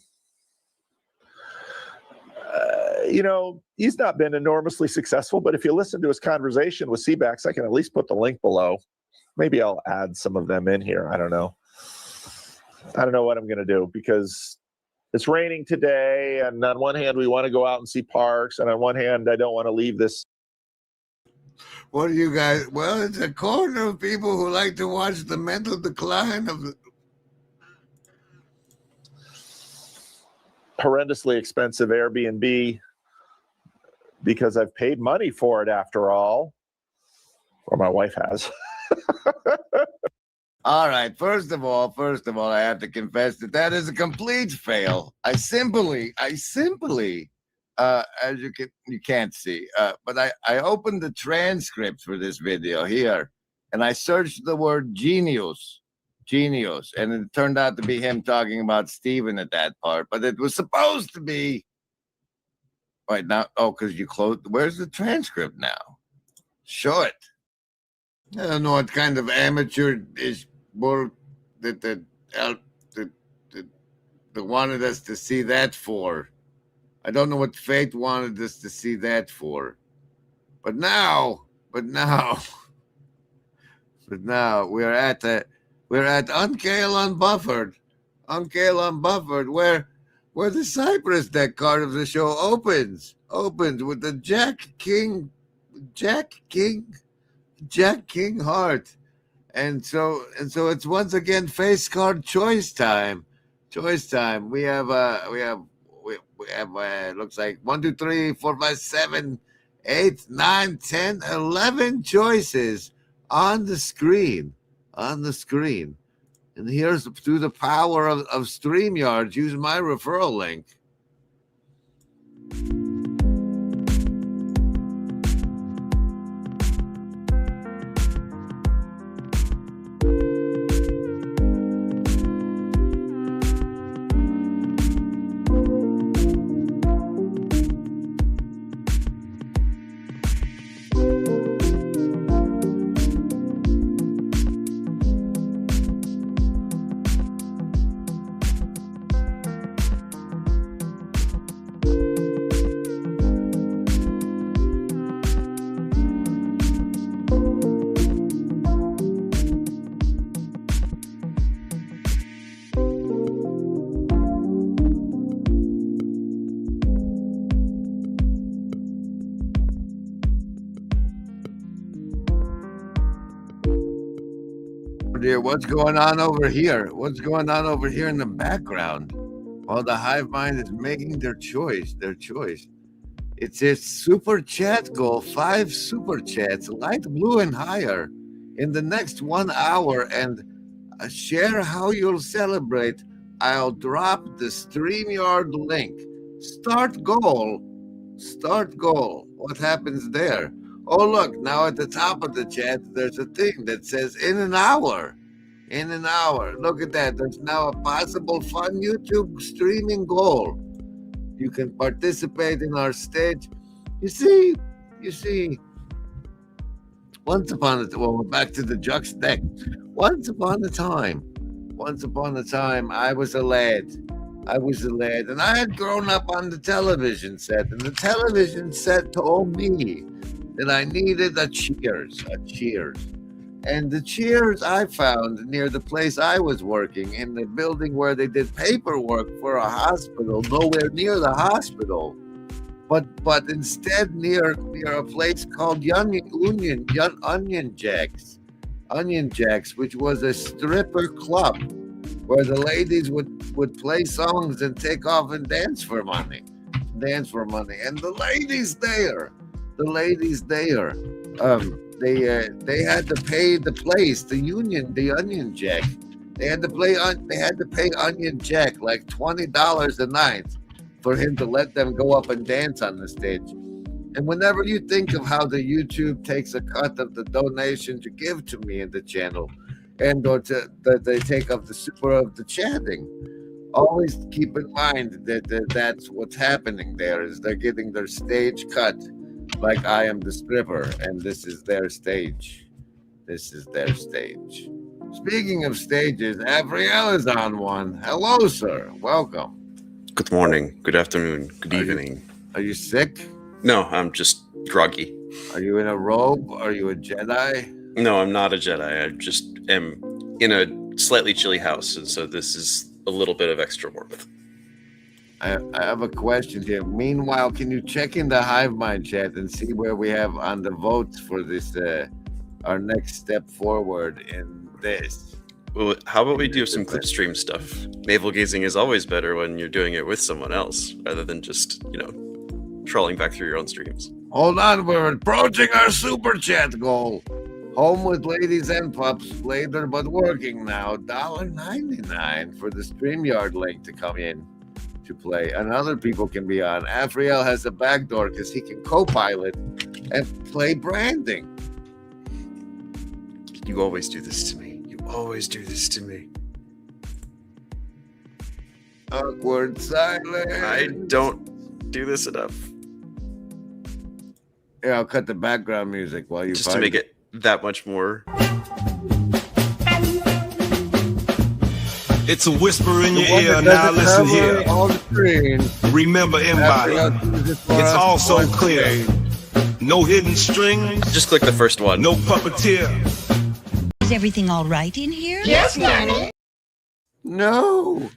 he's not been enormously successful, but if you listen to his conversation with Seabax, I can at least put the link below. Maybe I'll add some of them in here. I don't know what I'm going to do because it's raining today. And on one hand, we want to go out and see parks. And on one hand, I don't want to leave this. What do you guys? Well, it's a corner of people who like to watch the mental decline of the horrendously expensive Airbnb because I've paid money for it after all, or my wife has. All right. First of all, I have to confess that is a complete fail. I simply, as you can't see, but I opened the transcript for this video here, and I searched the word genius, and it turned out to be him talking about Steven at that part, but it was supposed to be right now. Oh, because you closed. Where's the transcript now? Show it. I don't know what kind of amateur-ish bull that wanted us to see that for. I don't know what fate wanted us to see that for. But now we're at Uncale Unbuffered, where the Cypress Deck card of the show opens with the Jack King heart. And so it's once again face card choice time. We have looks like 1, 2, 3, 4, 5, 7, 8, 9, 10, 11 choices on the screen. And here's through the power of StreamYard, use my referral link. Dear, what's going on over here? What's going on over here in the background? While the hive mind is making their choice. It's a super chat goal, 5 super chats, light blue and higher, in the next 1 hour, and share how you'll celebrate. I'll drop the StreamYard link. Start goal. What happens there? Oh, look, now at the top of the chat, there's a thing that says in an hour. Look at that. There's now a possible fun YouTube streaming goal. You can participate in our stage. You see, once upon a time, well, we're back to the Jux deck. Once upon a time, I was a lad, and I had grown up on the television set, and the television set told me that I needed a Cheers. And the Cheers I found near the place I was working, in the building where they did paperwork for a hospital, nowhere near the hospital, but instead near a place called Onion Jacks, which was a stripper club where the ladies would play songs and take off and dance for money. And the ladies there, they had to pay the place, the Onion Jack. They had to pay Onion Jack like $20 a night for him to let them go up and dance on the stage. And whenever you think of how the YouTube takes a cut of the donation to give to me in the channel, and or that they take up the super of the chatting, always keep in mind that that's what's happening there, is they're getting their stage cut Like I am the stripper and this is their stage. This is their stage. Speaking of stages, Afriel is on one. Hello, sir. Welcome. Good morning, good afternoon, good evening. Are you sick? No, I'm just groggy. Are you in a robe? Are you a Jedi? No, I'm not a Jedi. I just am in a slightly chilly house, and so this is a little bit of extra warmth. I have a question here. Meanwhile, can you check in the Hive Mind chat and see where we have on the votes for this, our next step forward in this? Well, how about we do some clipstream stuff? Navel gazing is always better when you're doing it with someone else, rather than just, trawling back through your own streams. Hold on, we're approaching our super chat goal. Home with ladies and pups, later but working now. $1.99 for the StreamYard link to come in to play. And other people can be on. Afriel has a backdoor because he can co-pilot and play branding. You always do this to me. You always do this to me. Awkward silence. I don't do this enough. Yeah, I'll cut the background music while you just to make it that much more. It's a whisper in your ear. Now listen here. Remember, embody. It's all so clear. No hidden strings. Just click the first one. No puppeteer. Is everything all right in here? Yes, Nanny. No,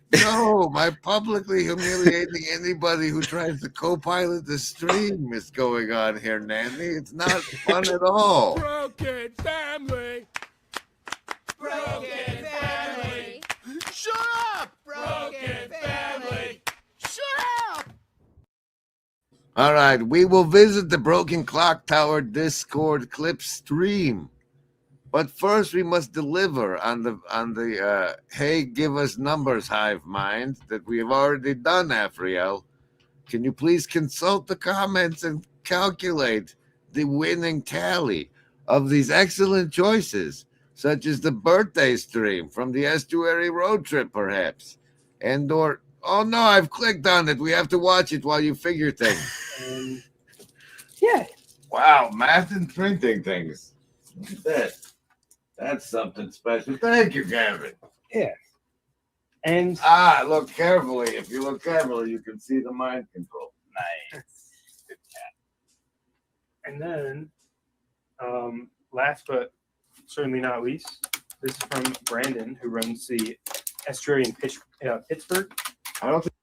my publicly humiliating anybody who tries to co-pilot the stream is going on here, Nanny. It's not fun at all. Broken family. Broken family. Shut up. Broken family. Shut up. All right, we will visit the Broken Clock Tower Discord clip stream. But first, we must deliver on the hey, give us numbers, Hive Mind, that we have already done, Afriel. Can you please consult the comments and calculate the winning tally of these excellent choices, such as the birthday stream from the Estuary Road Trip, perhaps, and/or oh no, I've clicked on it. We have to watch it while you figure things. Yeah. Wow, math and printing things. Look at that. That's something special. Thank you, Gavin. Yeah. And look carefully. If you look carefully, you can see the mind control. Nice. Good cat. And then, last but certainly not least, this is from Brandon, who runs the Estuary in Pittsburgh. I don't think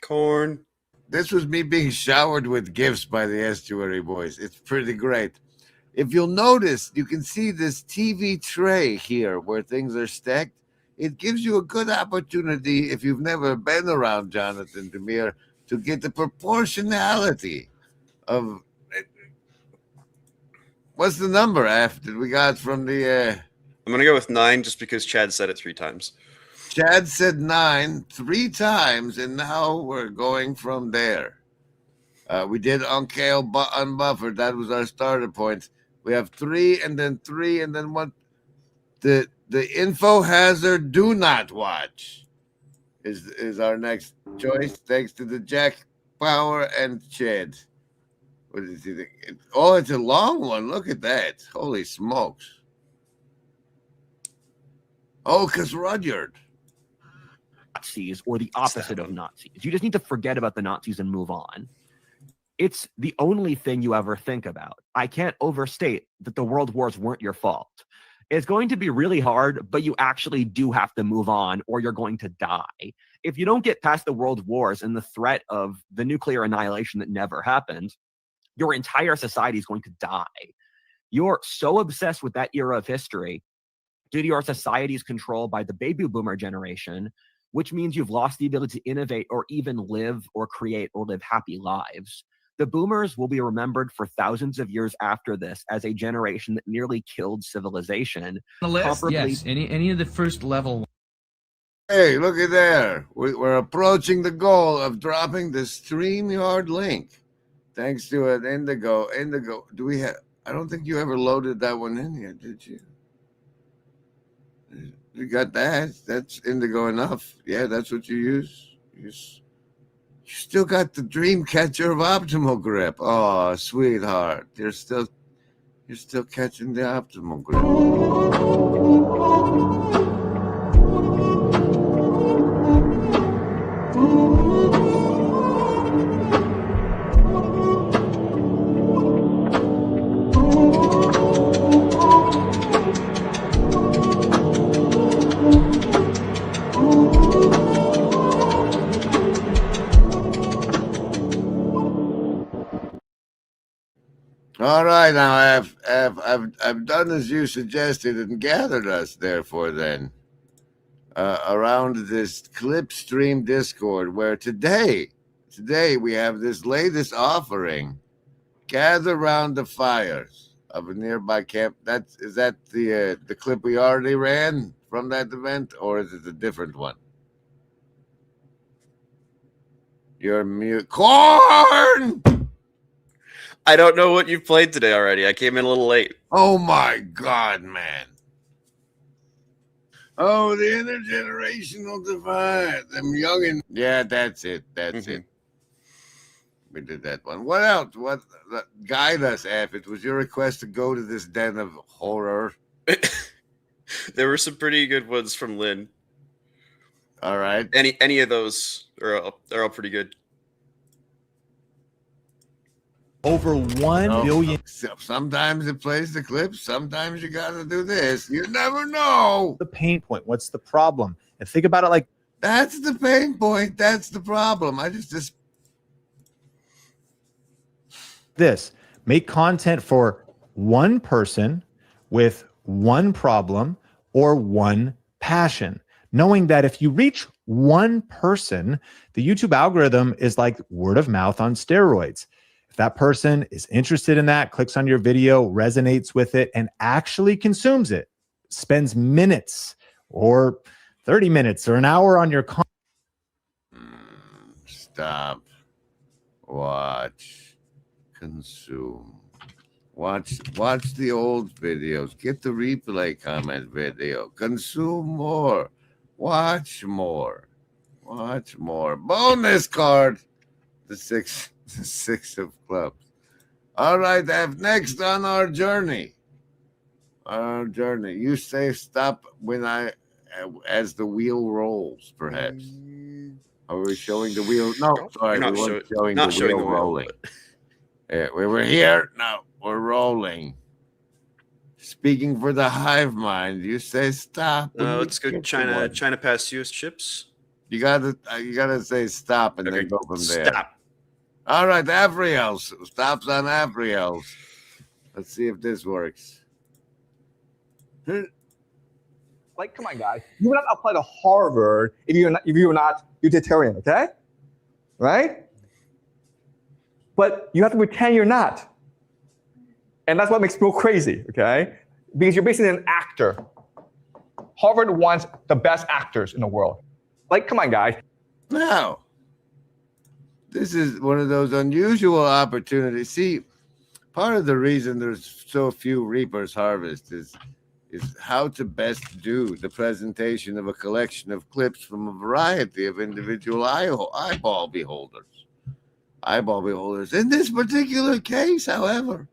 corn. This was me being showered with gifts by the Estuary boys. It's pretty great. If you'll notice, you can see this TV tray here where things are stacked. It gives you a good opportunity, if you've never been around Jonathan Demir, to get the proportionality of what's the number after we got from the I'm gonna go with 9 just because Chad said it 3 times. Chad said 9 3 times, and now we're going from there. We did uncale unbuffered. That was our starter point. We have 3 and then 3 and then 1. The info hazard do not watch is our next choice, thanks to the Jack Power and Chad. What is he think? Oh, it's a long one. Look at that. Holy smokes. Oh, because Rudyard. Nazis or the opposite of Nazis. You just need to forget about the Nazis and move on. It's the only thing you ever think about. I can't overstate that the world wars weren't your fault. It's going to be really hard, but you actually do have to move on or you're going to die. If you don't get past the world wars and the threat of the nuclear annihilation that never happened, your entire society is going to die. You're so obsessed with that era of history due to your society's control by the baby boomer generation, which means you've lost the ability to innovate or even live or create or live happy lives. The boomers will be remembered for thousands of years after this as a generation that nearly killed civilization. The list? Yes, any of the first level. Hey, look at there. We're approaching the goal of dropping the StreamYard link. Thanks to an Indigo. Do we have? I don't think you ever loaded that one in here, did you? You got that? That's Indigo enough. Yeah, that's what you use. You still got the dream catcher of optimal grip. Oh, sweetheart. You're still catching the optimal grip. All right, now I've done as you suggested and gathered us. Therefore, then, around this Clipstream Discord, where today we have this latest offering. Gather round the fires of a nearby camp. Is that the clip we already ran from that event, or is it a different one? You're mute. Corn! I don't know what you've played today already. I came in a little late. Oh my God, man. Oh, the intergenerational divide. Them youngin'. Yeah, that's it. That's it. We did that one. What else? What guide us, F? It was your request to go to this den of horror. There were some pretty good ones from Lynn. All right. Any of those are all pretty good. Over 1 billion. Sometimes it plays the clip. Sometimes you got to do this. You never know. The pain point. What's the problem? And think about it like that's the pain point. That's the problem. I just this. Make content for one person with one problem or one passion, knowing that if you reach one person, the YouTube algorithm is like word of mouth on steroids. If that person is interested in that, clicks on your video, resonates with it, and actually consumes it, spends minutes or 30 minutes or an hour on your content. Stop. Watch. Consume. Watch the old videos. Get the replay comment video. Consume more. Watch more. Watch more. Bonus card. The six of clubs. All right, F. Next on our journey. You say stop when as the wheel rolls, perhaps. Are we showing the wheel? No, sorry, we weren't showing the wheel rolling. Yeah, we were here. No, we're rolling. Speaking for the hive mind, you say stop. Let's go China past US chips. You gotta say stop and then go from there. Stop. All right, Afriels. Stops on Afriels. Let's see if this works. Like, come on, guys. You will not apply to Harvard if you're not utilitarian, okay? Right? But you have to pretend you're not. And that's what makes people crazy, okay? Because you're basically an actor. Harvard wants the best actors in the world. Like, come on, guys. Now, this is one of those unusual opportunities. See, part of the reason there's so few Reaper's Harvest is how to best do the presentation of a collection of clips from a variety of individual eyeball beholders. In this particular case, however,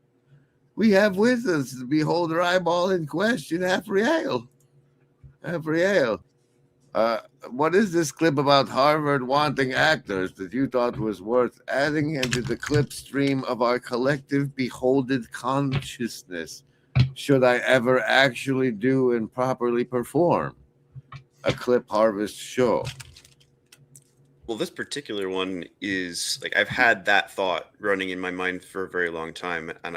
we have with us the beholder eyeball in question, Afriel. What is this clip about Harvard wanting actors that you thought was worth adding into the clip stream of our collective beholded consciousness? Should I ever actually do and properly perform a clip harvest show? Well, this particular one is like I've had that thought running in my mind for a very long time, and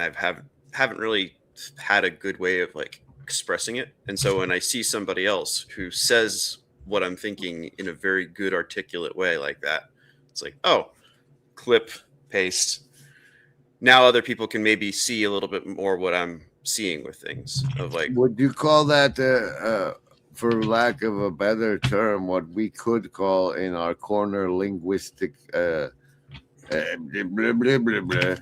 haven't really had a good way of like expressing it. And so when I see somebody else who says what I'm thinking in a very good articulate way like that, it's like, oh, clip, paste. Now other people can maybe see a little bit more what I'm seeing with things of like. Would you call that for lack of a better term, what we could call in our corner linguistic blah, blah, blah, blah, blah.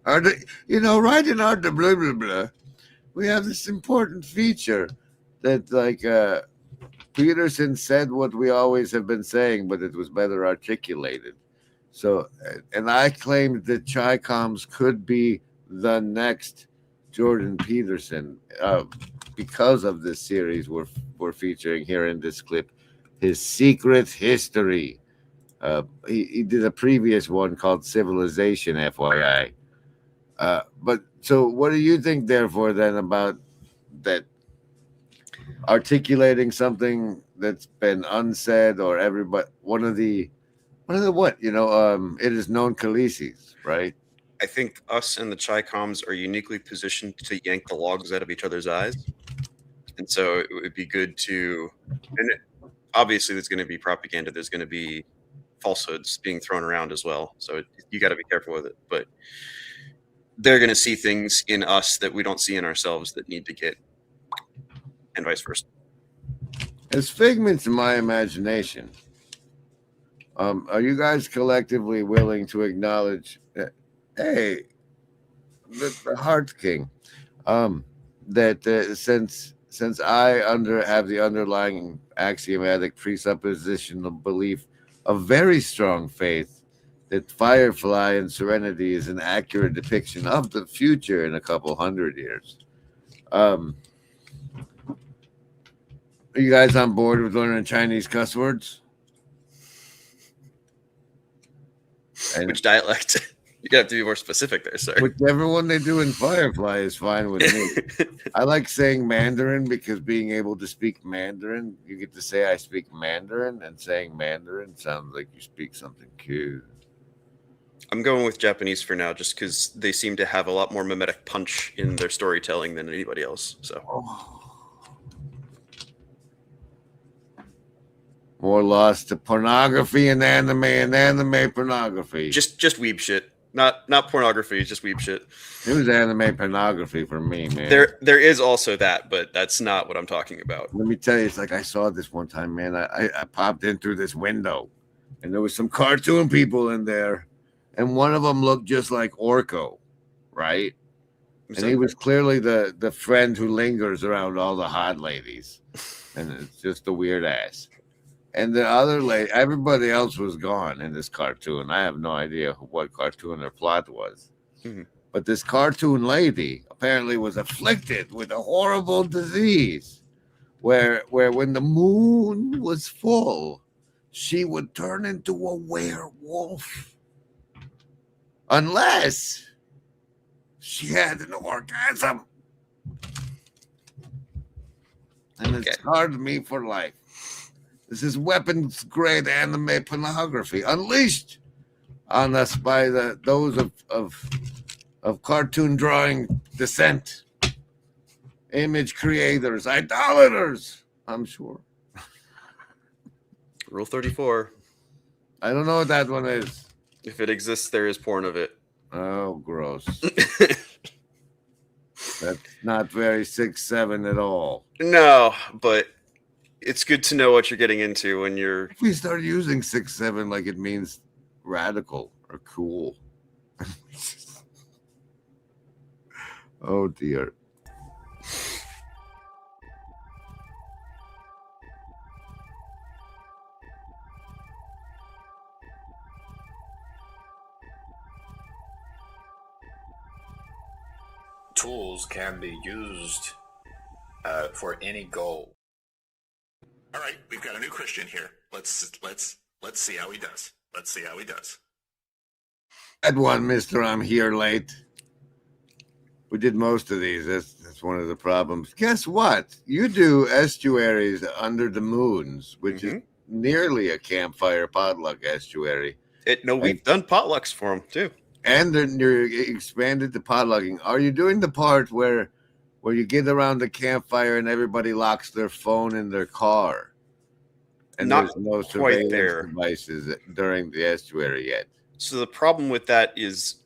Right in our blah, blah, blah, we have this important feature that Peterson said what we always have been saying, but it was better articulated. So, and I claimed that Chi-Coms could be the next Jordan Peterson because of this series we're featuring here in this clip, his secret history. He did a previous one called Civilization, FYI. But so what do you think, therefore, then, about that articulating something that's been unsaid, or everybody, one of the what, it is known Khaleesi's, right? I think us and the Chi-Coms are uniquely positioned to yank the logs out of each other's eyes. And so it would be good to, obviously there's going to be propaganda, there's going to be falsehoods being thrown around as well. So you got to be careful with it. But they're going to see things in us that we don't see in ourselves that need to get, and vice versa. As figments of my imagination, are you guys collectively willing to acknowledge that, hey, the Heart King, that since I have the underlying axiomatic presuppositional belief of very strong faith that Firefly and Serenity is an accurate depiction of the future in a couple hundred years. Are you guys on board with learning Chinese cuss words? And which dialect? You have to be more specific there, sir. Whichever one they do in Firefly is fine with me. I like saying Mandarin because being able to speak Mandarin, you get to say I speak Mandarin, and saying Mandarin sounds like you speak something cute. I'm going with Japanese for now, just because they seem to have a lot more mimetic punch in their storytelling than anybody else. So. More lost to pornography and anime pornography. Just weeb shit. Not pornography, just weeb shit. It was anime pornography for me, man. There is also that, but that's not what I'm talking about. Let me tell you, it's like I saw this one time, man. I popped in through this window, and there was some cartoon people in there, and one of them looked just like Orko, right? And he was clearly the friend who lingers around all the hot ladies, and it's just a weird ass. And the other lady, everybody else was gone in this cartoon. I have no idea what cartoon or plot was. Mm-hmm. But this cartoon lady apparently was afflicted with a horrible disease where when the moon was full, she would turn into a werewolf. Unless she had an orgasm. And it scarred me for life. This is weapons-grade anime pornography unleashed on us by those of cartoon drawing descent, image creators, idolaters, I'm sure. Rule 34. I don't know what that one is. If it exists, there is porn of it. Oh, gross. That's not very 6'7" at all. No, but it's good to know what you're getting into when you're. If we start using 6'7" like it means radical or cool. Oh dear. Tools can be used for any goal. All right, we've got a new Christian here. Let's see how he does. Let's see how he does. That one, mister, I'm here late. We did most of these. That's one of the problems. Guess what? You do estuaries under the moons, which is nearly a campfire potluck estuary. We've done potlucks for them too. And then you're expanded to potlucking. Are you doing the part where you get around the campfire and everybody locks their phone in their car? And Not there's no quite surveillance there. devices during the estuary yet. So the problem with that is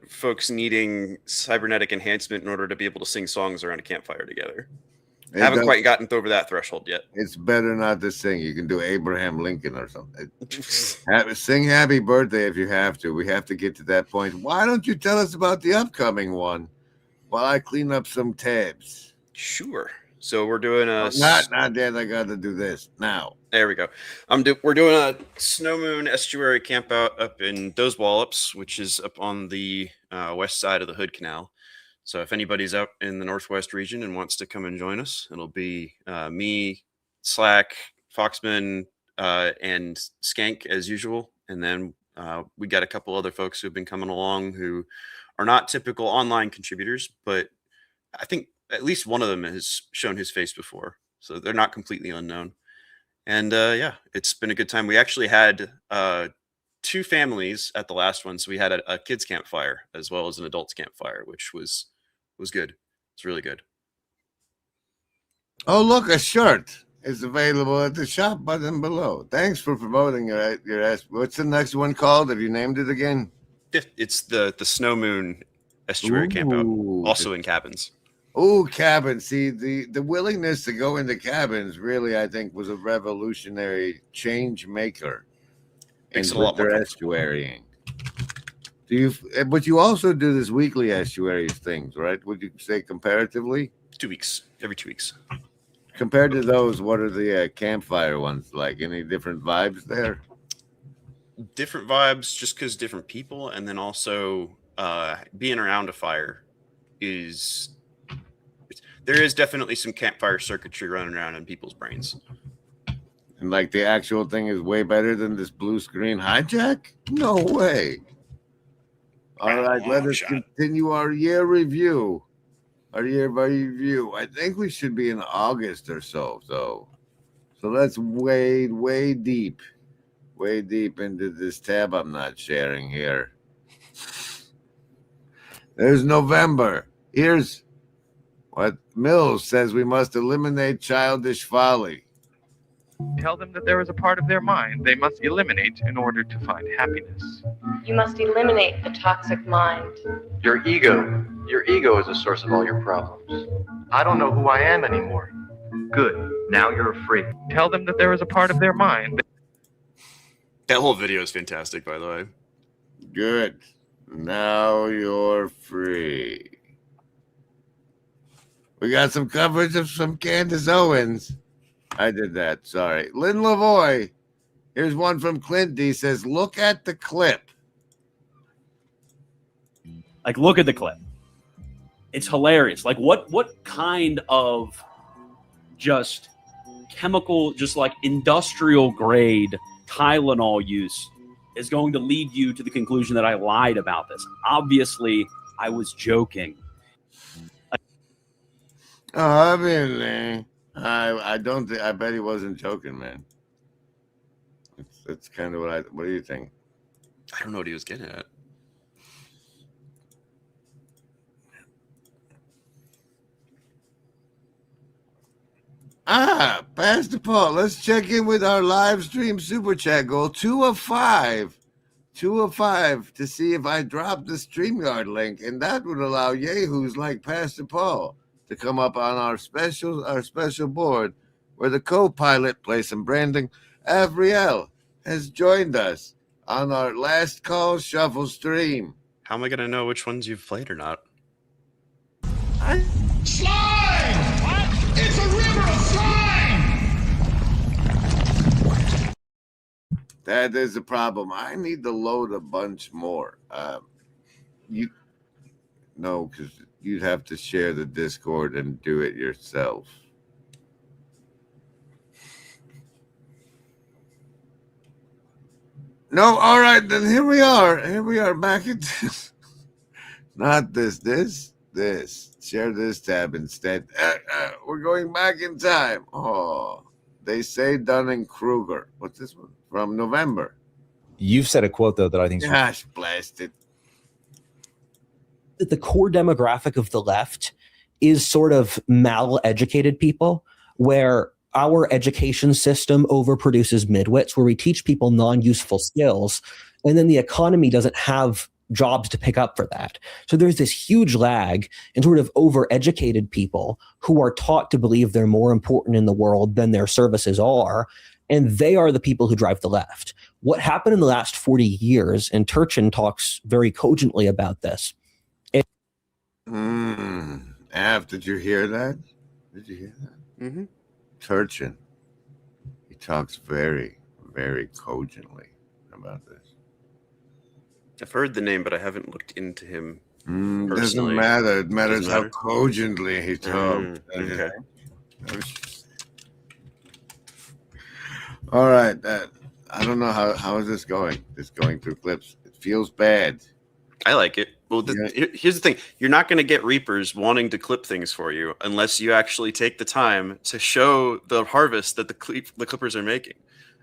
folks needing cybernetic enhancement in order to be able to sing songs around a campfire together. Haven't quite gotten over that threshold yet. It's better not to sing. You can do Abraham Lincoln or something. Sing Happy Birthday if you have to. We have to get to that point. Why don't you tell us about the upcoming one while I clean up some tabs? Sure. So we're doing a not yet. I got to do this now. There we go. We're doing a Snow Moon estuary camp out up in Dozewallops, which is up on the west side of the Hood Canal. So if anybody's up in the Northwest region and wants to come and join us, it'll be me, Slack, Foxman, and Skank as usual. And then we got a couple other folks who have been coming along who are not typical online contributors, but I think at least one of them has shown his face before. So they're not completely unknown. And yeah, it's been a good time. We actually had 2 families at the last one. So we had a kids campfire as well as an adults campfire, which was good. It's really good. Oh, look, a shirt is available at the shop button below. Thanks for promoting your what's the next one called? Have you named it again? It's the Snow Moon estuary camp out, also in cabins. Oh, cabins. See, the willingness to go into cabins really, I think, was a revolutionary change maker in their estuarying. But you also do this weekly estuary things, right? Would you say comparatively? 2 weeks, every 2 weeks. Compared to those, what are the campfire ones like? Any different vibes there? Different vibes, just because different people, and then also being around a fire is. There is definitely some campfire circuitry running around in people's brains. And like the actual thing is way better than this blue screen hijack? No way. All right, let us continue our year review. Our year by review. I think we should be in August or so. So let's wade way deep into this tab I'm not sharing here. There's November. Here's what Mills says: we must eliminate childish folly. Tell them that there is a part of their mind they must eliminate in order to find happiness. You must eliminate the toxic mind. Your ego. Your ego is the source of all your problems. I don't know who I am anymore. Good. Now you're free. Tell them that there is a part of their mind. That whole video is fantastic, by the way. Good. Now you're free. We got some coverage of some Candace Owens. I did that. Sorry. Lynn Lavoie. Here's one from Clint. He says, look at the clip. Like, look at the clip. It's hilarious. Like, what kind of just chemical, just like industrial grade Tylenol use is going to lead you to the conclusion that I lied about this? Obviously, I was joking. Oh, really? I don't think. I bet he wasn't joking, man. It's kind of what do you think? I don't know what he was getting at. Pastor Paul, let's check in with our live stream super chat goal. 2 of 5. 2 of 5 to see if I drop the StreamYard link, and that would allow yahoos like Pastor Paul to come up on our special board where the co-pilot plays some branding. Avriel has joined us on our last call shuffle stream. How am I going to know which ones you've played or not? Slime! What? It's a river of slime! That is a problem. I need to load a bunch more. No, because you'd have to share the Discord and do it yourself. No, all right, then here we are. Here we are back at this. Not this. Share this tab instead. We're going back in time. Oh, they say Dunning-Kruger. What's this one? From November. You've said a quote, though, that I think is gosh, blast it. That the core demographic of the left is sort of mal-educated people, where our education system overproduces midwits, where we teach people non-useful skills, and then the economy doesn't have jobs to pick up for that. So there's this huge lag in sort of overeducated people who are taught to believe they're more important in the world than their services are, and they are the people who drive the left. What happened in the last 40 years, and Turchin talks very cogently about this. Av, did you hear that? Did you hear that? Mm-hmm. Turchin. He talks very, very cogently about this. I've heard the name, but I haven't looked into him Doesn't personally. matter. It matters Doesn't how matter? cogently he talks. Okay. All right. I don't know how is this going. This going through clips. It feels bad. I like it. Well, here's the thing. You're not going to get Reapers wanting to clip things for you unless you actually take the time to show the harvest that the clippers are making.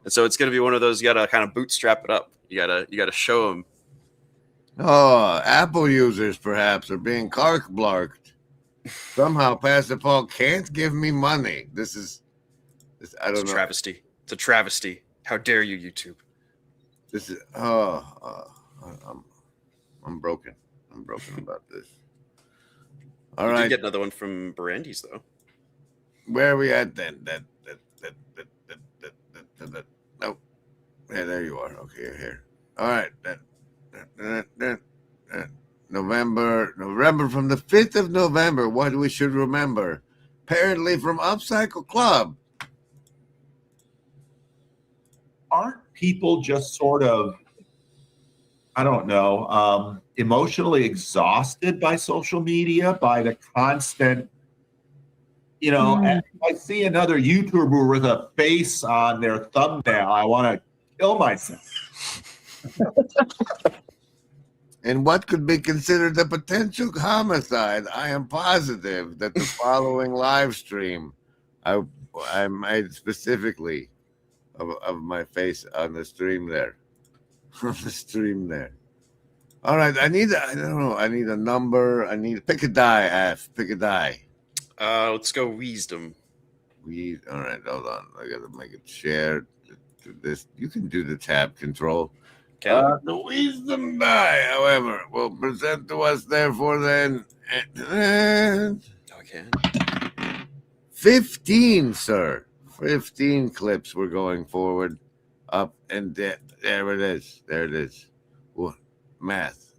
And so it's going to be one of those, you got to kind of bootstrap it up. You got to show them. Oh, Apple users perhaps are being cark-blarked. Somehow Pastor Paul can't give me money. I don't It's know. a travesty. It's a travesty. How dare you, YouTube? This is I'm broken. I'm broken about this. All You right. did get another one from Brandy's though. Where are we at then? Nope. Yeah, there you are. Okay, you're here. All right. November from the 5th of November. What we should remember. Apparently from Upcycle Club. Aren't people just sort of, I don't know, emotionally exhausted by social media, by the constant, and if I see another YouTuber with a face on their thumbnail, I want to kill myself. In what could be considered a potential homicide, I am positive that the following live stream I made specifically of my face on the stream there. On the stream there. All right, I need a number. Pick a die, pick a die. Let's go wisdom. All right, hold on. I gotta make it shared to this. You can do the tab control. The wisdom die, however, will present to us therefore then. Okay. 15, sir. 15 clips we're going forward. Up and there it is. There it is. What? Math.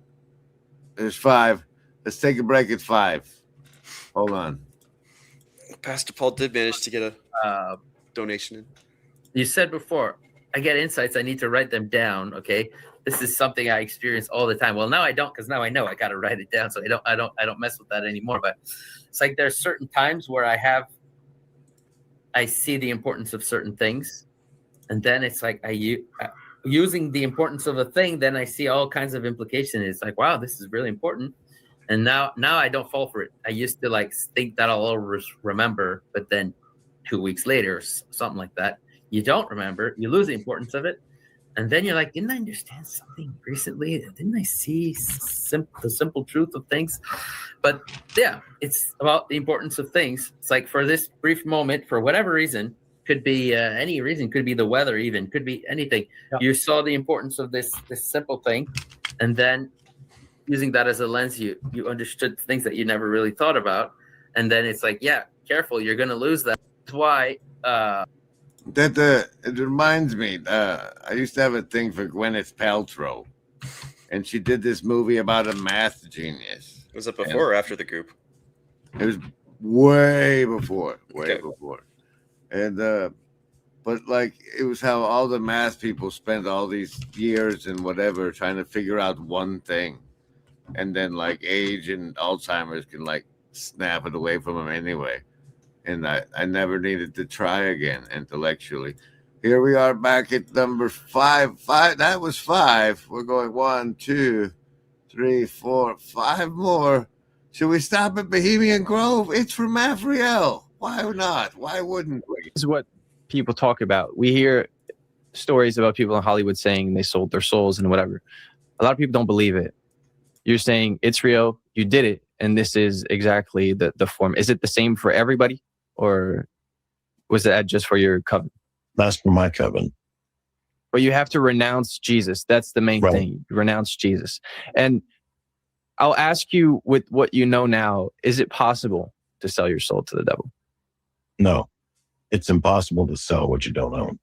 There's 5. Let's take a break at 5. Hold on. Pastor Paul did manage to get a donation in. You said before, I get insights. I need to write them down. Okay, this is something I experience all the time. Well, now I don't, because now I know I got to write it down. So I don't mess with that anymore. But it's like there's certain times where I see the importance of certain things, and then it's like using the importance of a thing. Then I see all kinds of implications. It's like, wow, this is really important. And now I don't fall for it. I used to think that I'll always remember, but then 2 weeks later, something like that, you don't remember. You lose the importance of it, and then you're like, didn't I understand something recently? Didn't I see the simple truth of things? But yeah, it's about the importance of things. It's like for this brief moment, for whatever reason, could be any reason, could be the weather, even could be anything. Yeah. You saw the importance of this simple thing, and then using that as a lens, you understood things that you never really thought about. And then it's like, yeah, careful, you're going to lose that. That's why. It reminds me, I used to have a thing for Gwyneth Paltrow, and she did this movie about a math genius. Was it before or after the group? It was way before. And, but it was how all the math people spent all these years and whatever trying to figure out one thing. And then age and Alzheimer's can snap it away from them anyway. And I never needed to try again intellectually. Here we are back at number 5. That was 5. We're going 1, 2, 3, 4, 5 more. Should we stop at Bohemian Grove? It's from Afriel. Why not? Why wouldn't we? This is what people talk about. We hear stories about people in Hollywood saying they sold their souls and whatever. A lot of people don't believe it. You're saying it's real, you did it, and this is exactly the form. Is it the same for everybody, or was that just for your coven? That's for my coven. But you have to renounce Jesus. That's the main thing. You renounce Jesus. And I'll ask you, with what you know now, is it possible to sell your soul to the devil? No. It's impossible to sell what you don't own.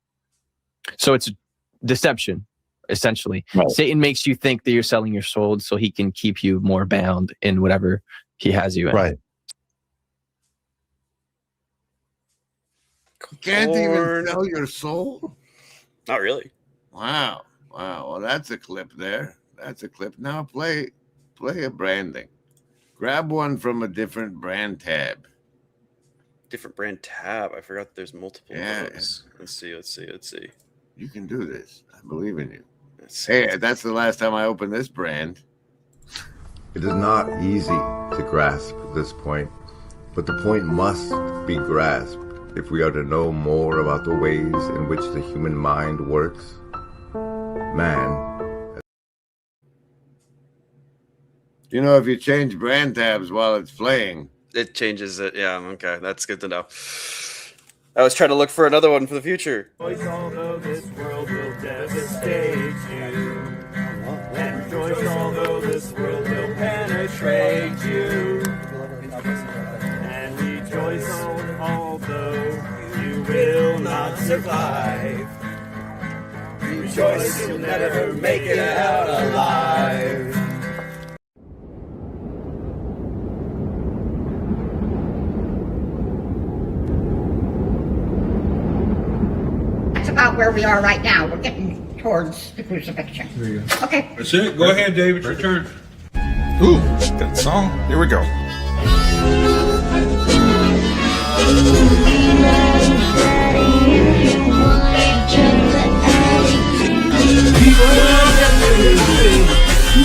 So it's deception. Essentially, Satan makes you think that you're selling your soul so he can keep you more bound in whatever he has you in. Right. Can't even Porn. sell your soul? Not really. Wow. Wow. Well, that's a clip there. That's a clip. Now play a branding. Grab one from a different brand tab. Different brand tab. I forgot there's multiple Yeah. of those. Let's see. You can do this. I believe in you. Hey, that's the last time I opened this brand. It is not easy to grasp this point, but the point must be grasped if we are to know more about the ways in which the human mind works. Man. You know, if you change brand tabs while it's playing, It changes it. Yeah, okay. That's good to know. I was trying to look for another one for the future. Although this world will devastate you, and rejoice although this world will penetrate you, and rejoice although you will not survive. Rejoice you'll never make it out alive. That's about where we are right now. We're getting towards the crucifixion. There you go. Okay. That's it. Go ahead, David. Your turn. Ooh, good song. Here we go.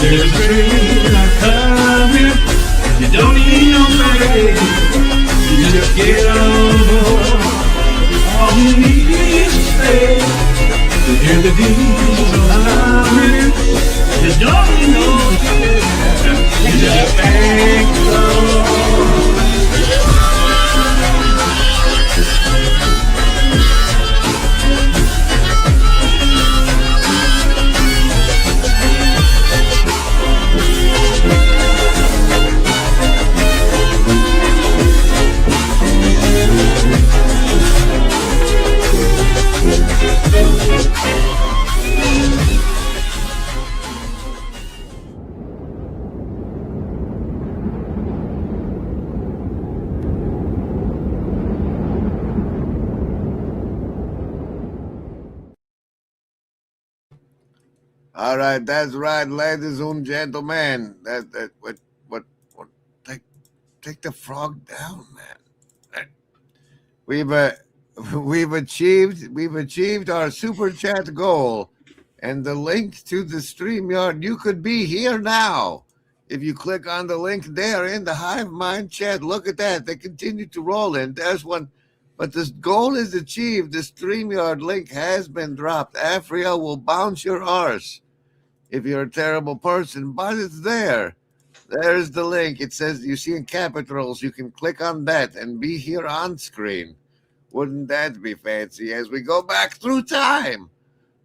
There's a train coming. You don't need nobody. You just get on board. All you need is to stay. To hear the beats coming. You don't need nobody. You just thank the Lord. all right, that's right, ladies and gentlemen. What? Take the frog down, man. We've achieved our super chat goal, and the link to the StreamYard. You could be here now if you click on the link there in the Hive Mind chat. Look at that; they continue to roll in. There's one. But this goal is achieved. The StreamYard link has been dropped. Afriel will bounce your arse if you're a terrible person, but it's there. There's the link. It says, you see in capitals, you can click on that and be here on screen. Wouldn't that be fancy? As we go back through time,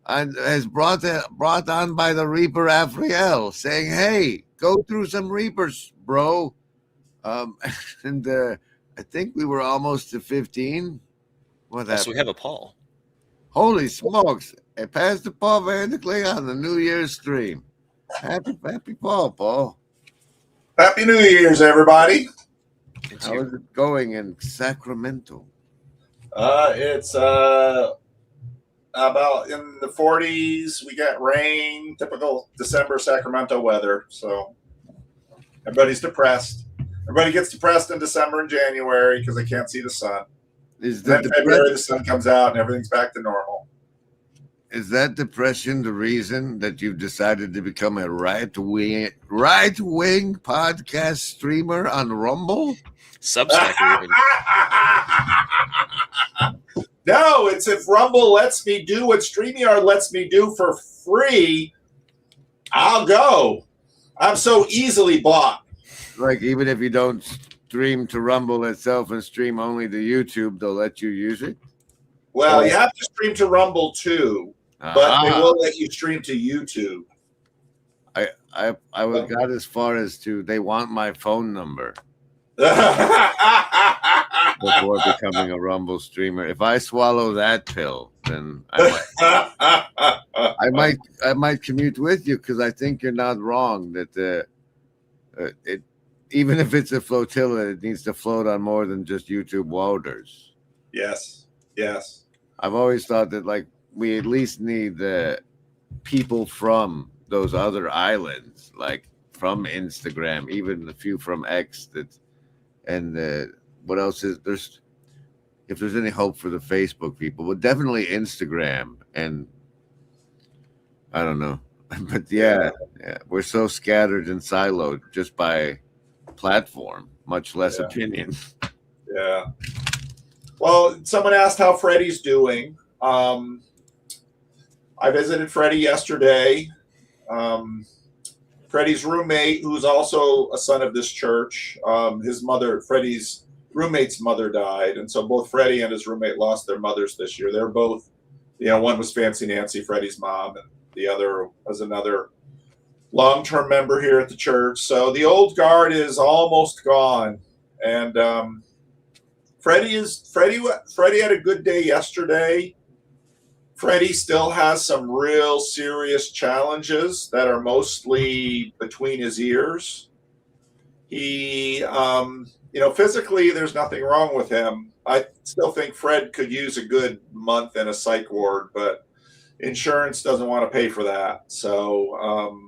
and as brought on by the Reaper Afriel, saying, hey, go through some Reapers, bro. And I think we were almost to 15. What happened? Also, we have a Paul. Holy smokes. I passed the Paul Vanderklay on the New Year's stream. Happy Paul. Happy New Year's, everybody. How is it going in Sacramento? It's about in the 40s. We got rain, typical December Sacramento weather. So everybody's depressed. Everybody gets depressed in December and January because they can't see the sun. Then February, the sun comes out and everything's back to normal. Is that depression the reason that you've decided to become a right-wing podcast streamer on Rumble? Substack. No, it's if Rumble lets me do what StreamYard lets me do for free, I'll go. I'm so easily bought. Like, even if you don't stream to Rumble itself and stream only to YouTube, they'll let you use it? Well, you have to stream to Rumble too, but they will let you stream to YouTube. I got as far as to they want my phone number before becoming a Rumble streamer. If I swallow that pill, then I might commute with you, because I think you're not wrong that it, even if it's a flotilla, it needs to float on more than just YouTube waters. Yes. Yes. I've always thought that like we at least need the people from those other islands, like from Instagram, even a few from X. What else is there's? If there's any hope for the Facebook people, but definitely Instagram, and I don't know, but yeah, we're so scattered and siloed just by platform, much less opinion. Yeah. Well, someone asked how Freddie's doing. I visited Freddie yesterday. Freddie's roommate, who's also a son of this church, his mother, Freddie's roommate's mother died, and so both Freddie and his roommate lost their mothers this year. They're both, one was Fancy Nancy, Freddie's mom, and the other was another long-term member here at the church. So the old guard is almost gone, and Freddie had a good day yesterday. Freddie still has some real serious challenges that are mostly between his ears. He, physically, there's nothing wrong with him. I still think Fred could use a good month in a psych ward, but insurance doesn't want to pay for that. So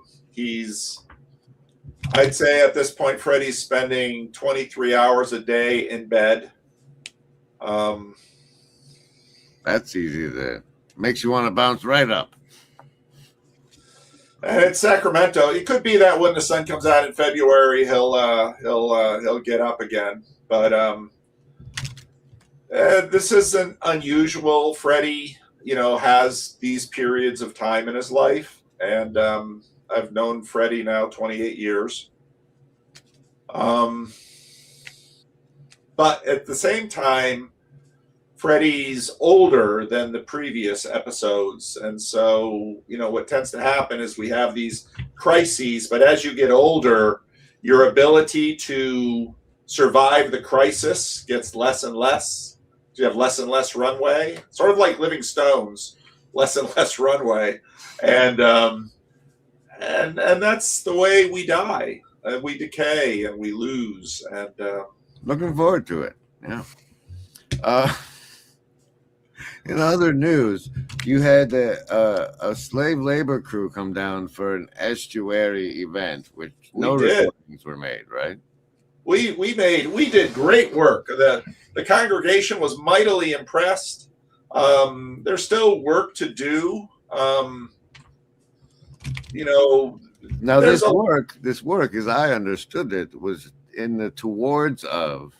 I'd say at this point, Freddie's spending 23 hours a day in bed. That's easy to. Makes you want to bounce right up. And it's Sacramento. It could be that when the sun comes out in February, he'll get up again. But this isn't unusual. Freddie, has these periods of time in his life, and I've known Freddie now 28 years. But at the same time, Freddie's older than the previous episodes. And so, what tends to happen is we have these crises, but as you get older, your ability to survive the crisis gets less and less. You have less and less runway, sort of like living stones, less and less runway. And that's the way we die. We decay and we lose. And looking forward to it. Yeah. In other news, you had a slave labor crew come down for an estuary event, which no recordings were made, right? We did great work. The congregation was mightily impressed. There's still work to do. Now this work, as I understood it, was in the towards of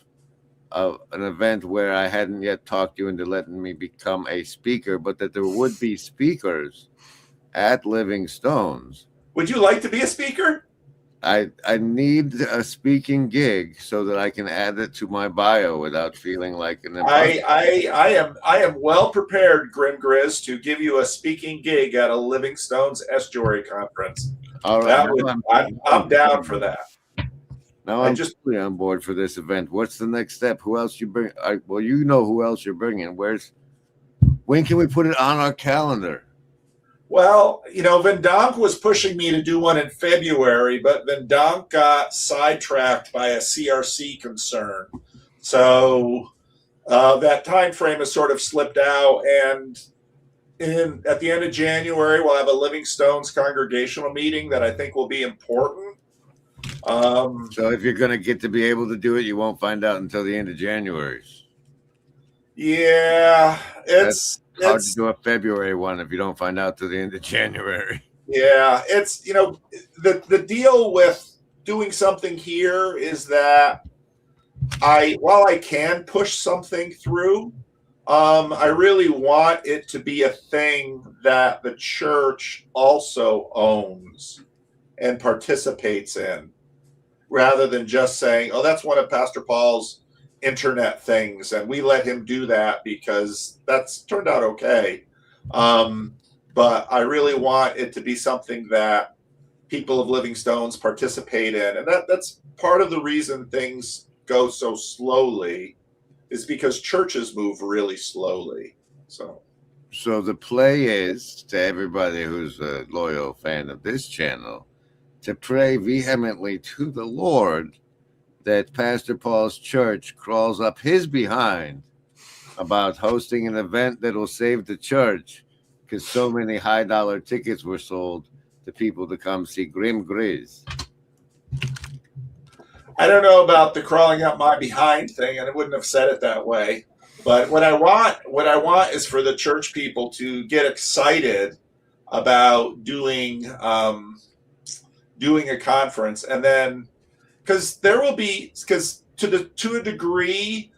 an event where I hadn't yet talked you into letting me become a speaker, but that there would be speakers at Living Stones. Would you like to be a speaker? I need a speaking gig so that I can add it to my bio without feeling like an imposter. I am well prepared, Grim Grizz, to give you a speaking gig at a Living Stones Estuary conference. All right, I'm down for that. Now I'm just fully on board for this event. What's the next step? Who else you bring? Well, you know who else you're bringing. When can we put it on our calendar? Well, Vendonk was pushing me to do one in February, but Vendonk got sidetracked by a CRC concern. So that time frame has sort of slipped out. And at the end of January, we'll have a Living Stones congregational meeting that I think will be important. So if you're going to get to be able to do it, you won't find out until the end of January. Yeah, it's hard to do a February one if you don't find out till the end of January. Yeah, it's the deal with doing something here is that while I can push something through, I really want it to be a thing that the church also owns and participates in, rather than just saying, oh, that's one of Pastor Paul's internet things, and we let him do that because that's turned out okay. But I really want it to be something that people of Living Stones participate in. And that's part of the reason things go so slowly, is because churches move really slowly. So the play is, to everybody who's a loyal fan of this channel, to pray vehemently to the Lord that Pastor Paul's church crawls up his behind about hosting an event that will save the church because so many high-dollar tickets were sold to people to come see Grim Grizz. I don't know about the crawling up my behind thing, and I wouldn't have said it that way. But what I want is for the church people to get excited about doing a conference, and then because to a degree,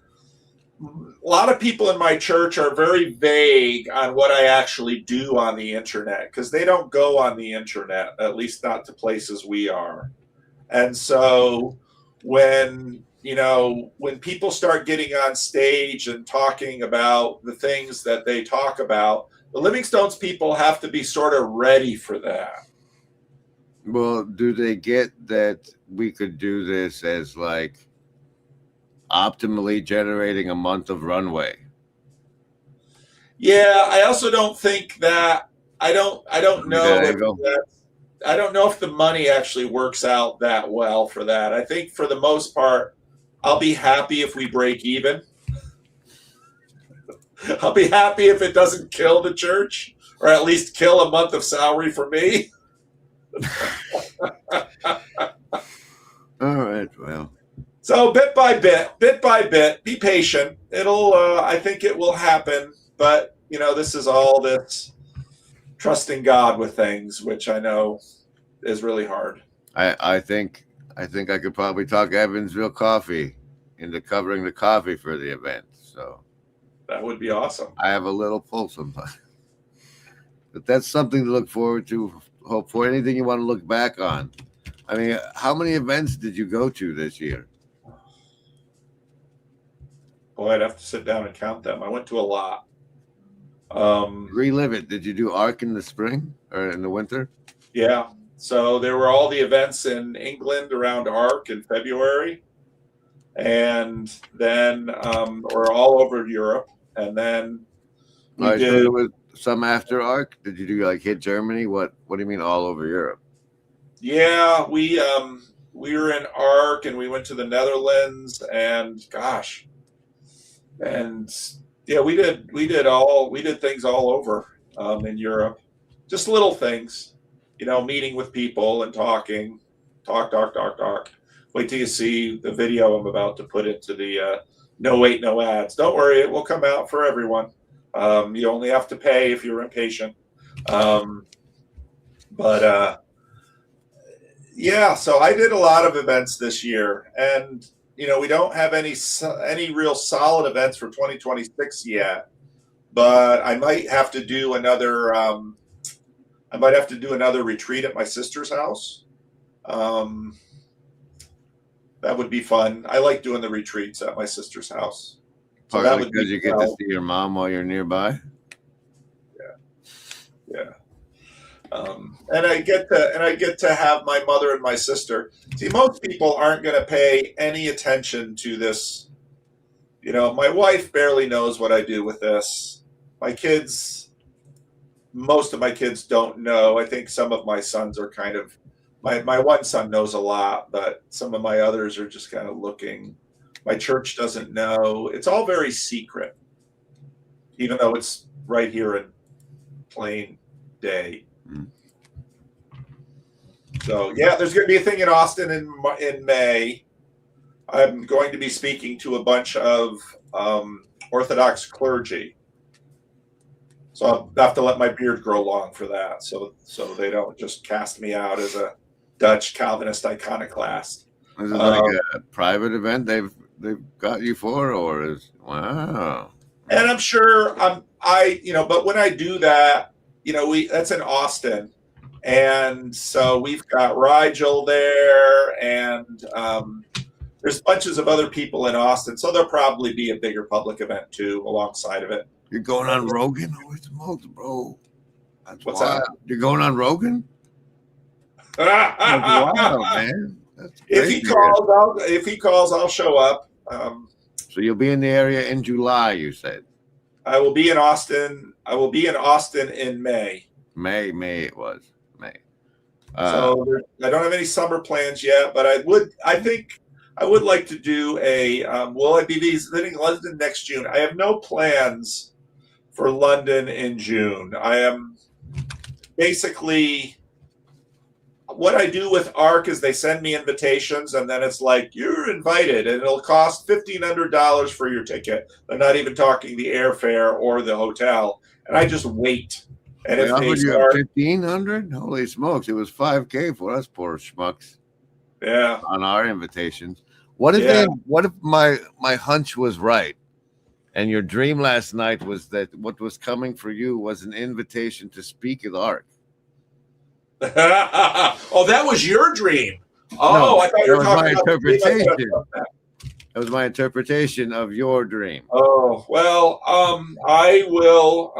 a lot of people in my church are very vague on what I actually do on the internet because they don't go on the internet, at least not to places we are. And so when people start getting on stage and talking about the things that they talk about, the Livingstone's people have to be sort of ready for that. Well, do they get that we could do this as like optimally generating a month of runway? Yeah, I also don't think that I don't know I don't know if the money actually works out that well for that. I think for the most part, I'll be happy if we break even. I'll be happy if it doesn't kill the church, or at least kill a month of salary for me. All right, well. So bit by bit, be patient. I think it will happen. But, this is all this trusting God with things, which I know is really hard. I think I could probably talk Evansville Coffee into covering the coffee for the event. So that would be awesome. I have a little pull sometimes. But that's something to look forward to. Hope for anything you want to look back on. I mean, how many events did you go to this year? Boy, I'd have to sit down and count them. I went to a lot. Relive it. Did you do ARC in the spring or in the winter? Yeah. So there were all the events in England around ARC in February. And then or all over Europe. And then we did. So there was some after ARC? Did you do like hit Germany? What do you mean all over Europe? Yeah, we were in ARC and we went to the Netherlands and yeah, we did things all over in Europe. Just little things, meeting with people and talking, talk. Wait till you see the video I'm about to put into the no wait, no ads. Don't worry, it will come out for everyone. You only have to pay if you're impatient. Yeah, so I did a lot of events this year, and we don't have any real solid events for 2026 yet. But I might have to do another. I might have to do another retreat at my sister's house. That would be fun. I like doing the retreats at my sister's house. So that would because you get to see your mom while you're nearby. Yeah. And I get to have my mother and my sister. See, most people aren't going to pay any attention to this. My wife barely knows what I do with this. My kids, most of my kids don't know. I think some of my sons are kind of, my one son knows a lot, but some of my others are just kind of looking. My church doesn't know. It's all very secret, even though it's right here in plain day. So yeah, there's going to be a thing in Austin in May. I'm going to be speaking to a bunch of Orthodox clergy. So I'll have to let my beard grow long for that, so they don't just cast me out as a Dutch Calvinist iconoclast. Is it like a private event they've got you for, or is wow? And I'm sure but when I do that, that's in Austin. And so we've got Rigel there, and there's bunches of other people in Austin. So there'll probably be a bigger public event too alongside of it. You're going on Rogan? Holy smokes, bro! What's that? You're going on Rogan? Wow, man! If he calls, I'll show up. So you'll be in the area in July, you said. I will be in Austin. I will be in Austin in May. May it was May. So I don't have any summer plans yet, but I I would like to do a. Will I be visiting London next June? I have no plans for London in June. I am basically. What I do with ARC is they send me invitations, and then it's like, you're invited, and it'll cost $1,500 for your ticket. They're not even talking the airfare or the hotel, and I just wait. And They if offered they you start, 1,500? Holy smokes! It was $5K for us poor schmucks. Yeah. On our invitations. What if Yeah. What if my hunch was right, and your dream last night was that what was coming for you was an invitation to speak at ARC? oh, that was your dream. Oh, No, I thought you were that was my talking about the dream I interpretation. got. That was my interpretation of your dream. Oh, well, I will.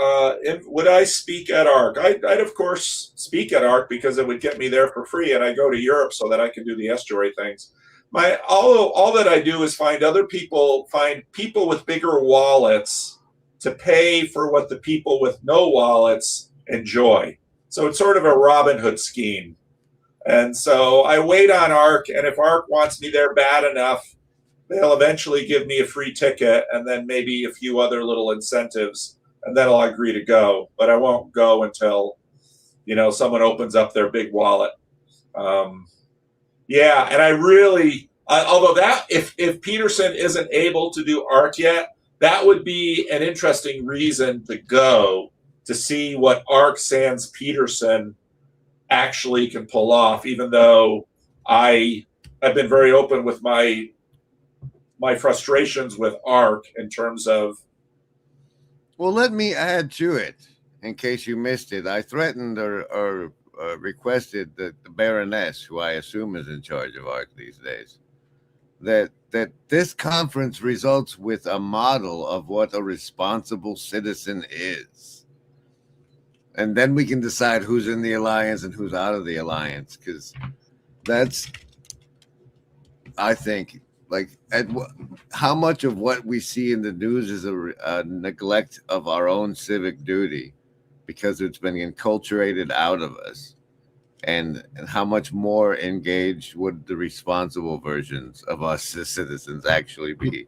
Would I speak at ARC? I'd of course speak at ARC because it would get me there for free, and I go to Europe so that I can do the estuary things. All that I do is find people with bigger wallets to pay for what the people with no wallets enjoy. So it's sort of a Robin Hood scheme. And so I wait on ARC, and if ARC wants me there bad enough, they'll eventually give me a free ticket and then maybe a few other little incentives, and then I'll agree to go. But I won't go until, someone opens up their big wallet. Yeah, and I really, although that, if Peterson isn't able to do ARC yet, that would be an interesting reason to go to see what ARC sans Peterson actually can pull off, even though I've been very open with my frustrations with ARC in terms of. Well, let me add to it, in case you missed it. I threatened or requested that the Baroness, who I assume is in charge of ARC these days, that this conference results with a model of what a responsible citizen is. And then we can decide who's in the alliance and who's out of the alliance, because that's, I think, how much of what we see in the news is a neglect of our own civic duty because it's been enculturated out of us, and how much more engaged would the responsible versions of us as citizens actually be?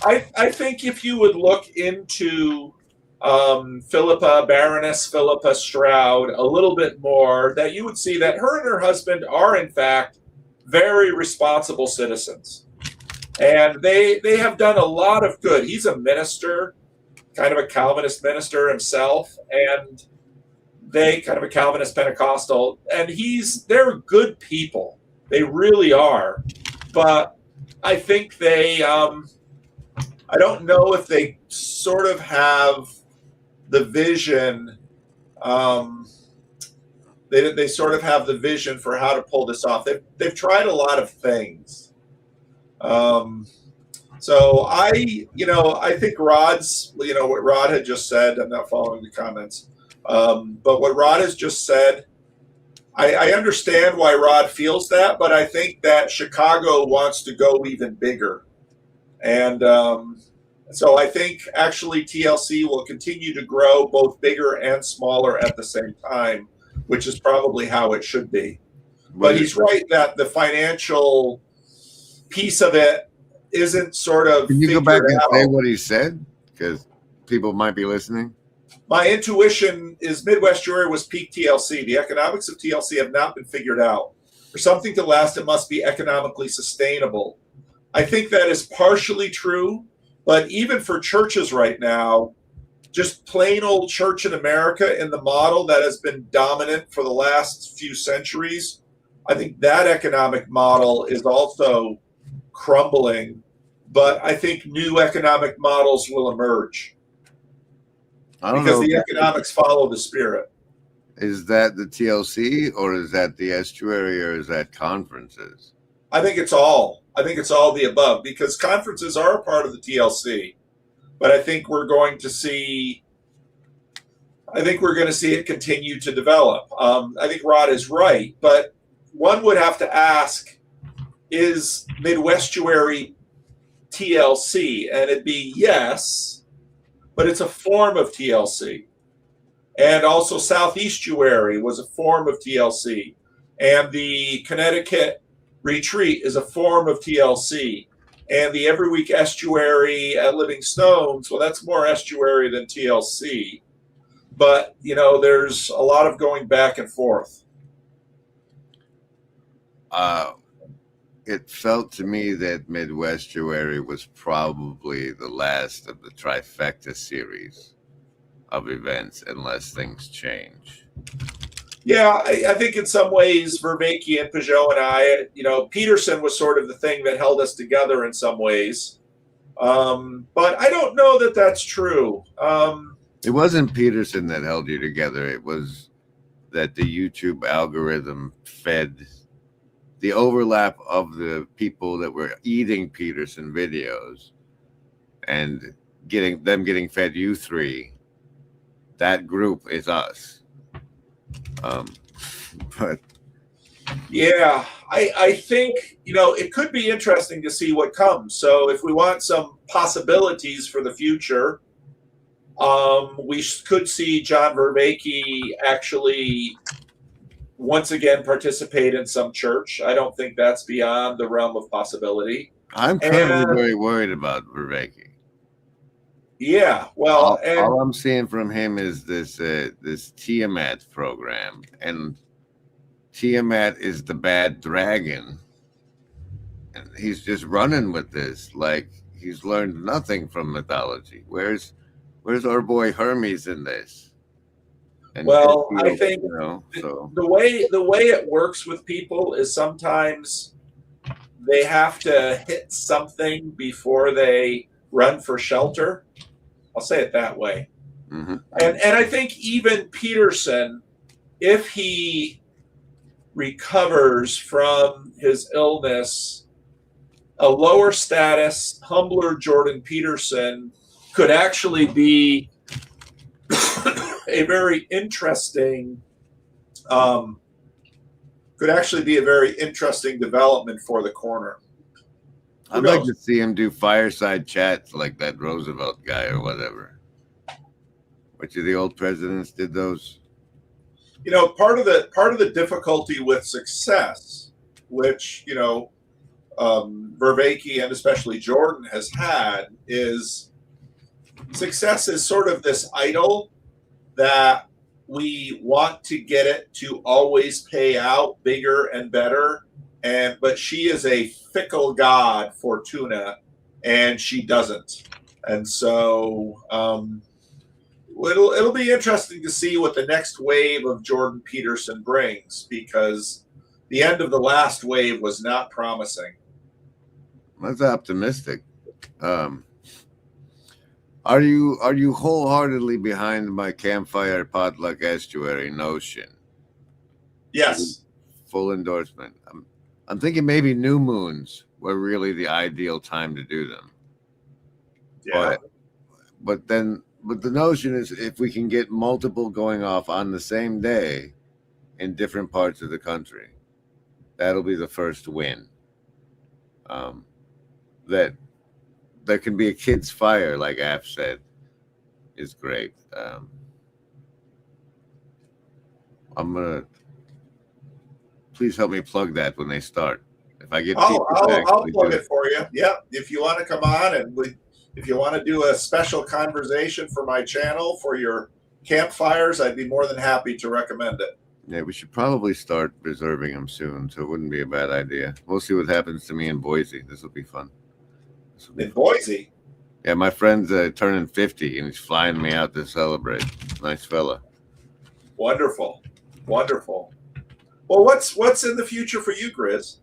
I think if you would look into Baroness Philippa Stroud a little bit more, that you would see that her and her husband are in fact very responsible citizens. And they have done a lot of good. He's a minister, kind of a Calvinist minister himself, and they kind of a Calvinist Pentecostal, and they're good people. They really are. But I think they, I don't know if they sort of have the vision. They sort of have the vision for how to pull this off. They've tried a lot of things. So I think Rod's, what Rod had just said, I'm not following the comments, but what Rod has just said, I understand why Rod feels that, but I think that Chicago wants to go even bigger. And so I think actually TLC will continue to grow both bigger and smaller at the same time, which is probably how it should be. But he's right that the financial piece of it isn't sort of. Can you go back and say what he said? Because people might be listening. My intuition is Midwest Jewelry was peak TLC. The economics of TLC have not been figured out. For something to last, it must be economically sustainable. I think that is partially true, but even for churches right now, just plain old church in America in the model that has been dominant for the last few centuries, I think that economic model is also crumbling, but I think new economic models will emerge. I don't because know. The economics follow the spirit. Is that the TLC, or is that the estuary, or is that conferences? I think it's all. I think it's all the above, because conferences are a part of the TLC, but I think we're going to see. I think we're going to see it continue to develop. I think Rod is right, but one would have to ask: is Midwestuary TLC? And it'd be yes, but it's a form of TLC. And also Southeastuary was a form of TLC. And the Connecticut retreat is a form of TLC. And the Every Week Estuary at Living Stones, well, that's more estuary than TLC. But, you know, there's a lot of going back and forth. It felt to me that Midwestuary was probably the last of the trifecta series of events, unless things change. Yeah, I think in some ways, Vervaeke and Peugeot and I, you know, Peterson was sort of the thing that held us together in some ways. But I don't know that that's true. It wasn't Peterson that held you together. It was that the YouTube algorithm fed the overlap of the people that were eating Peterson videos and getting fed you three. That group is us. But yeah, I think, you know, it could be interesting to see what comes. So if we want some possibilities for the future, we could see John Vervaeke actually once again participate in some church. I don't think that's beyond the realm of possibility. I'm currently very worried about Vervaeke. Yeah, well, all I'm seeing from him is this Tiamat program, and Tiamat is the bad dragon, and he's just running with this like he's learned nothing from mythology. Where's our boy Hermes in this? And well, I think the way it works with people is sometimes they have to hit something before they run for shelter. I'll say it that way. Mm-hmm. And I think even Peterson, if he recovers from his illness, a lower status, humbler Jordan Peterson could actually be a very interesting development for the corner. I'd like to see him do fireside chats like that Roosevelt guy or whatever. Which of the old presidents did those? You know, part of the difficulty with success, which, you know, Vervaeke and especially Jordan has had, is success is sort of this idol that we want to get it to always pay out bigger and better. But she is a fickle god, Fortuna, and she doesn't. And so it'll be interesting to see what the next wave of Jordan Peterson brings, because the end of the last wave was not promising. That's optimistic. Are you wholeheartedly behind my campfire potluck estuary notion? Yes. Full endorsement. I'm thinking maybe new moons were really the ideal time to do them. Yeah. But the notion is if we can get multiple going off on the same day in different parts of the country, that'll be the first win. That there can be a kid's fire, like Af said, is great. I'm gonna please help me plug that when they start. If I get I'll plug it for you. Yeah, if you want to come on and if you want to do a special conversation for my channel for your campfires, I'd be more than happy to recommend it. Yeah, we should probably start reserving them soon, so it wouldn't be a bad idea. We'll see what happens to me in Boise. This will be fun. In Boise? Yeah, my friend's turning 50, and he's flying me out to celebrate. Nice fella. Wonderful. Wonderful. Well, what's in the future for you, Grizz?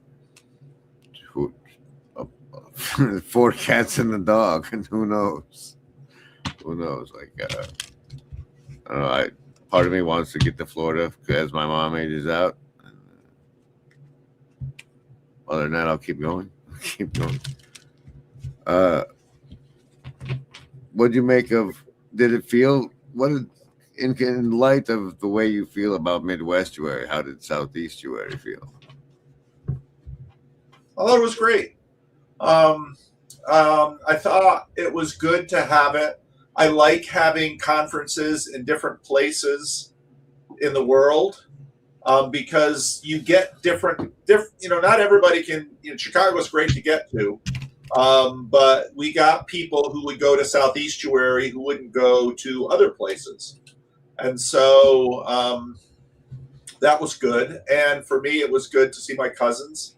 4 cats and a dog, and who knows? Who knows? Like, I don't know. Part of me wants to get to Florida as my mom ages out. Other than that, I'll keep going. What'd you make of? Did it feel? In light of the way you feel about Midwestuary, how did Southeastuary feel? Oh, it was great. I thought it was good to have it. I like having conferences in different places in the world. because you get different. Not everybody can. Chicago's great to get to, but we got people who would go to South Estuary who wouldn't go to other places, and so that was good. And for me, it was good to see my cousins.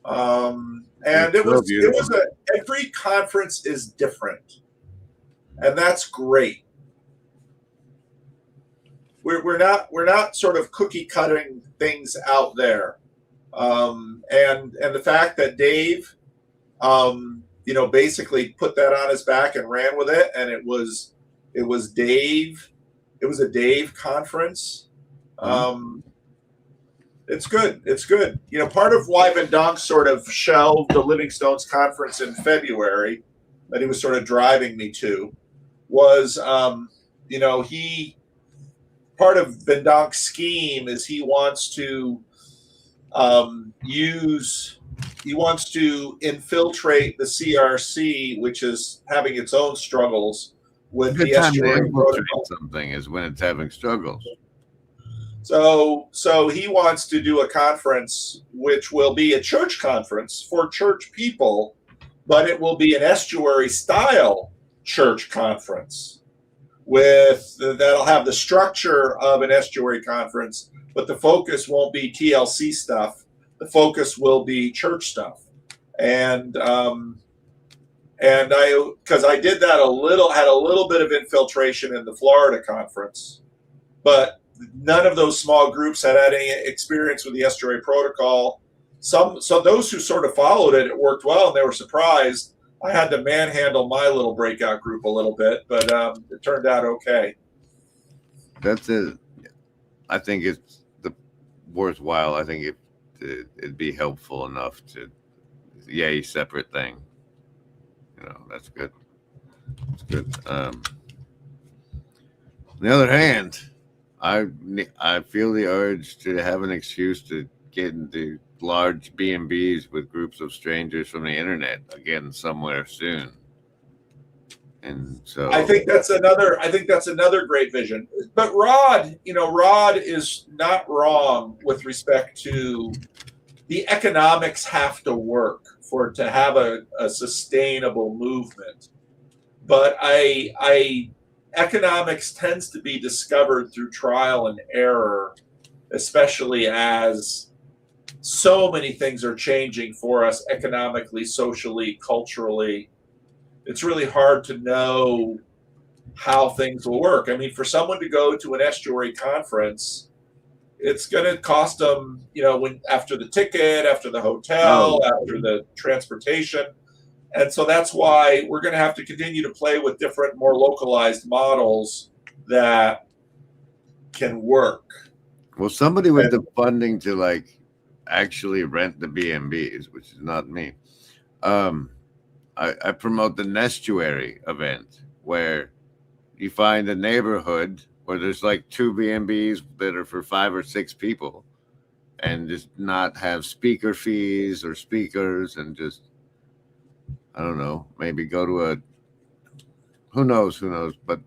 And every conference is different, and that's great. We're not sort of cookie cutting things out there, and the fact that Dave, basically put that on his back and ran with it, and it was a Dave conference. It's good. It's good. Part of why Vendonk sort of shelved the Living Stones conference in February that he was sort of driving me to was, part of Vendonk's scheme is he wants to infiltrate the CRC, which is having its own struggles with the estuary protocol. Something is when it's having struggles. So he wants to do a conference which will be a church conference for church people, but it will be an estuary style church conference that'll have the structure of an estuary conference, but the focus won't be TLC stuff. The focus will be church stuff. And because I did that had a little bit of infiltration in the Florida conference, but none of those small groups had any experience with the estuary protocol. So those who sort of followed it worked well, and they were surprised. I had to manhandle my little breakout group a little bit, but it turned out okay. That's it. I think it's worthwhile. I think it'd be helpful enough to, separate thing. That's good. That's good. On the other hand, I feel the urge to have an excuse to get into large B&Bs with groups of strangers from the internet again somewhere soon. And so I think that's another great vision. But Rod is not wrong with respect to the economics have to work for it to have a sustainable movement. But economics tends to be discovered through trial and error, especially as so many things are changing for us economically, socially, culturally. It's really hard to know how things will work. I mean, for someone to go to an estuary conference, it's going to cost them, after the ticket, after the hotel, after the transportation. And so that's why we're going to have to continue to play with different, more localized models that can work. Well, somebody with the funding to actually rent the B&Bs, which is not me. I promote the Nestuary event where you find a neighborhood where there's 2 B&Bs that are for 5 or 6 people, and just not have speaker fees or speakers, and just, I don't know, maybe go to who knows, but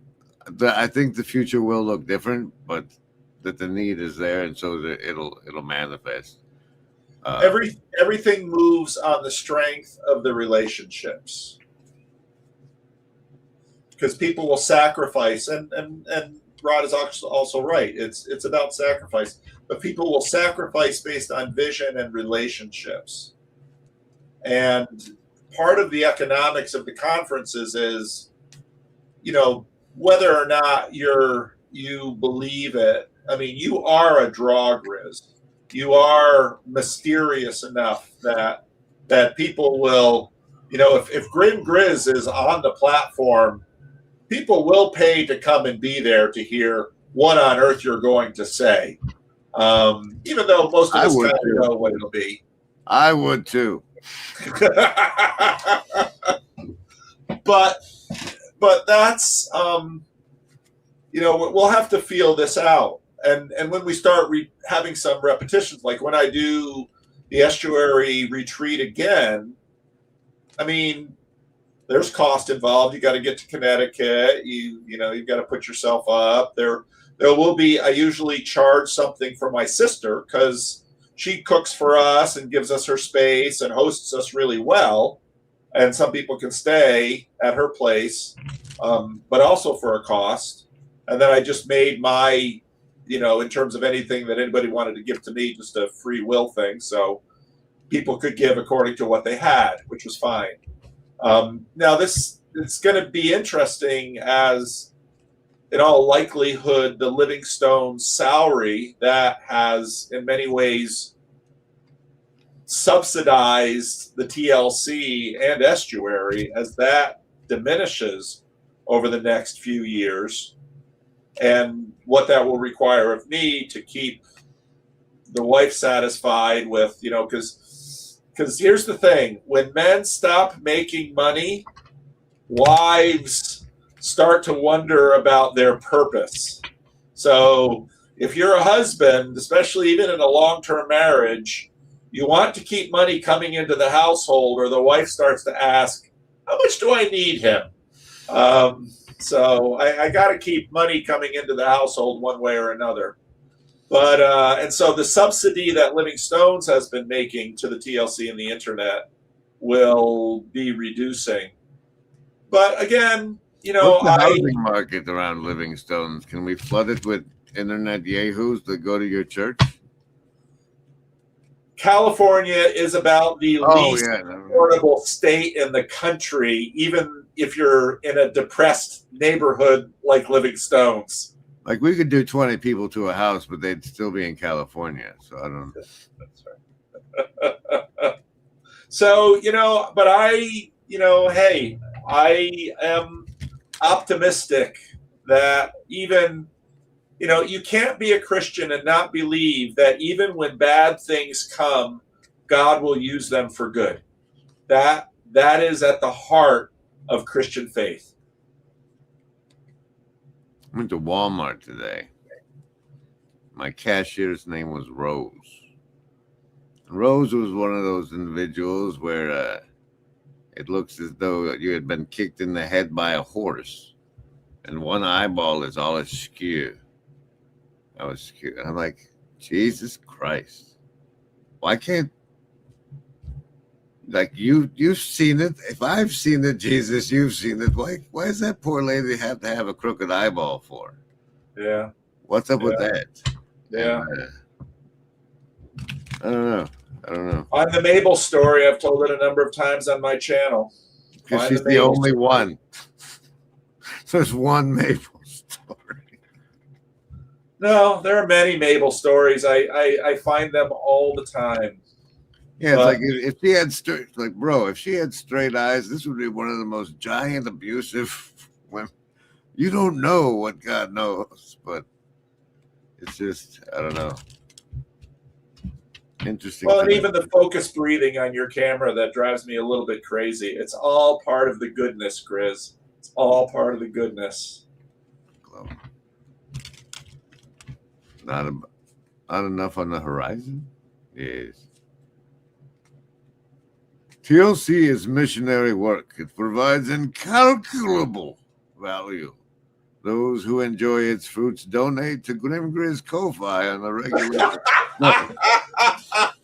I think the future will look different, but that the need is there, and so that it'll manifest. Everything moves on the strength of the relationships, because people will sacrifice, and Rod is also right. It's about sacrifice, but people will sacrifice based on vision and relationships. And part of the economics of the conferences is, whether or not you believe it. I mean, you are a draw, Grizz. You are mysterious enough that people will, if Grim Grizz is on the platform, people will pay to come and be there to hear what on earth you're going to say. Even though most of us kind of know what it'll be. I would too. But that's, we'll have to feel this out. And when we start having some repetitions, like when I do the estuary retreat again, I mean, there's cost involved. You got to get to Connecticut. You've got to put yourself up. There there will be, I usually charge something for my sister because she cooks for us and gives us her space and hosts us really well. And some people can stay at her place, but also for a cost. And then I just made my, in terms of anything that anybody wanted to give to me, just a free will thing. So people could give according to what they had, which was fine. Now it's going to be interesting as, in all likelihood, the Livingstone's salary that has in many ways subsidized the TLC and estuary, as that diminishes over the next few years, and what that will require of me to keep the wife satisfied with, because here's the thing: when men stop making money, wives start to wonder about their purpose. So if you're a husband, especially even in a long-term marriage, you want to keep money coming into the household, or the wife starts to ask, how much do I need him? So I got to keep money coming into the household one way or another. But and so the subsidy that Livingstone's has been making to the TLC and the internet will be reducing. But again, what's the housing market around Livingstone's? Can we flood it with internet yahoos that go to your church? California is about the least affordable state in the country, even if you're in a depressed neighborhood like Livingstone's. Like, we could do 20 people to a house, but they'd still be in California. So I don't know. That's right. So, but hey, I am optimistic that even, you can't be a Christian and not believe that even when bad things come, God will use them for good. That is at the heart of Christian faith. I went to Walmart today. My cashier's name was Rose. Rose was one of those individuals where it looks as though you had been kicked in the head by a horse, and one eyeball is all askew. I was scared. I'm like, Jesus Christ. Why can't, like, you've seen it. If I've seen it, Jesus, you've seen it. Why does that poor lady have to have a crooked eyeball for? Yeah. What's up with that? Yeah. And, I don't know. On the Mabel story, I've told it a number of times on my channel. Because she's the only one. There's one Mabel story. No, there are many Mabel stories. I find them all the time. Yeah, it's like if she had if she had straight eyes, this would be one of the most giant abusive women. You don't know what God knows, but it's just, I don't know. Interesting. Well, and even the focus breathing on your camera, that drives me a little bit crazy. It's all part of the goodness, Grizz. It's all part of the goodness. Not enough on the horizon? Yes. TLC is missionary work. It provides incalculable value. Those who enjoy its fruits donate to Grim Grizz Ko-Fi on a regular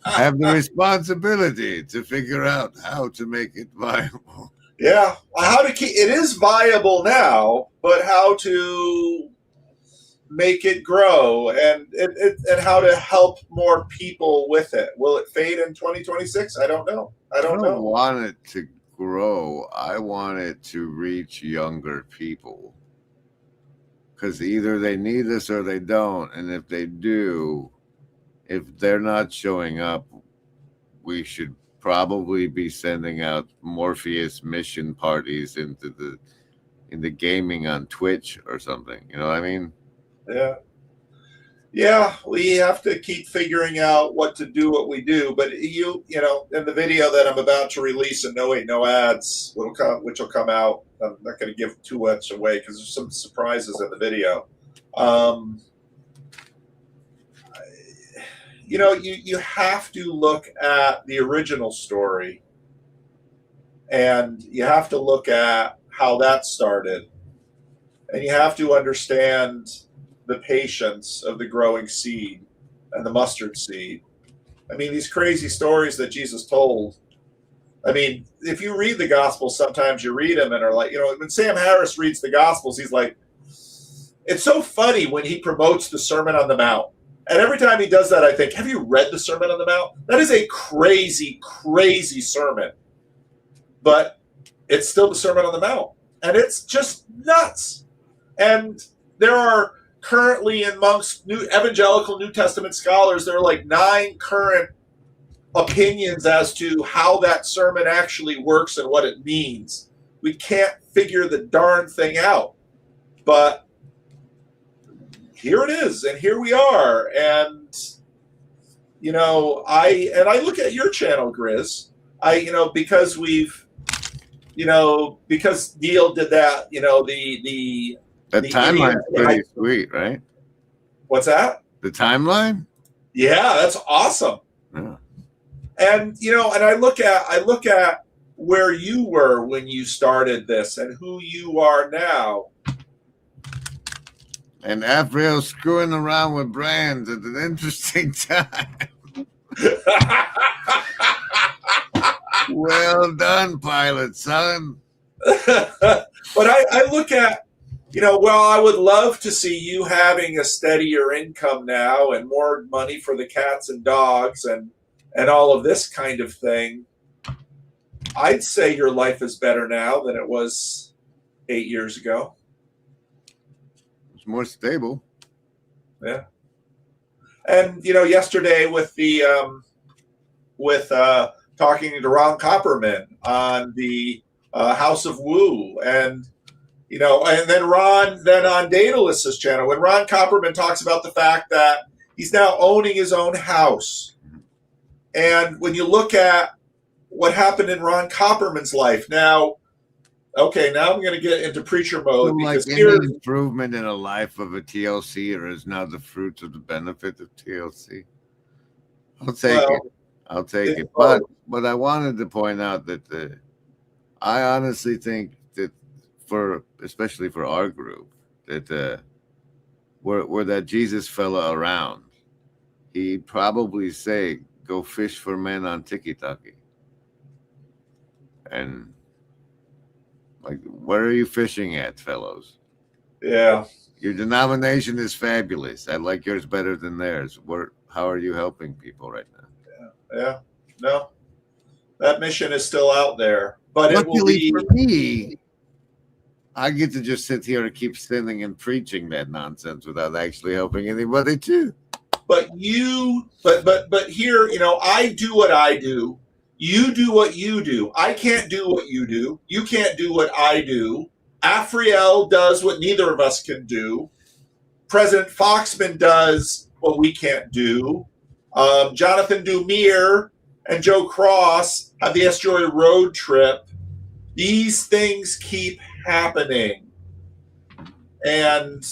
have the responsibility to figure out how to make it viable. Yeah, how to keep it is viable now, but how to make it grow and how to help more people with it. Will it fade in 2026? I don't know. I don't want it to grow. I want it to reach younger people. Because either they need us or they don't. And if they do, if they're not showing up, we should probably be sending out Morpheus mission parties into the gaming on Twitch or something. You know what I mean? Yeah. Yeah, we have to keep figuring out what to do, what we do. But you know, in the video that I'm about to release, and no ads, which will come out. I'm not going to give too much away because there's some surprises in the video. You know, you have to look at the original story, and you have to look at how that started, and you have to understand the patience of the growing seed and the mustard seed. I mean, these crazy stories that Jesus told. I mean, if you read the Gospels, sometimes you read them and are like, when Sam Harris reads the Gospels, he's like, it's so funny when he promotes the Sermon on the Mount. And every time he does that, I think, have you read the Sermon on the Mount? That is a crazy, crazy sermon. But it's still the Sermon on the Mount. And it's just nuts. And there are currently amongst evangelical New Testament scholars, there are like 9 current opinions as to how that sermon actually works and what it means. We can't figure the darn thing out. But here it is, and here we are. And I look at your channel, Grizz. Because we've because Neil did that, the timeline's pretty sweet, right? What's that? The timeline? Yeah, that's awesome. Yeah. And and I look at where you were when you started this and who you are now. And Afriel screwing around with brands at an interesting time. Well done, pilot son. But I look at, I would love to see you having a steadier income now and more money for the cats and dogs and all of this kind of thing. I'd say your life is better now than it was 8 years ago. It's more stable. Yeah. And, yesterday with the, talking to Ron Copperman on the House of Woo, and and then on Daedalus's channel, when Ron Copperman talks about the fact that he's now owning his own house, and when you look at what happened in Ron Copperman's life, now I'm going to get into preacher mode, So because any here, improvement in the life of a TLC or is now the fruits of the benefit of TLC. I'll take it. But I wanted to point out that I honestly think that especially for our group, that were that Jesus fella around, he'd probably say, go fish for men on Tiki-Taki. And like, where are you fishing at, fellows? Yeah. Your denomination is fabulous. I like yours better than theirs. How are you helping people right now? Yeah. No. That mission is still out there. But it will Luckily be for me, I get to just sit here and keep sitting and preaching that nonsense without actually helping anybody too. But here, I do what I do. You do what you do. I can't do what you do. You can't do what I do. Afriel does what neither of us can do. President Foxman does what we can't do. Jonathan Dumire and Joe Cross have the Estuary Road Trip. These things keep happening. And,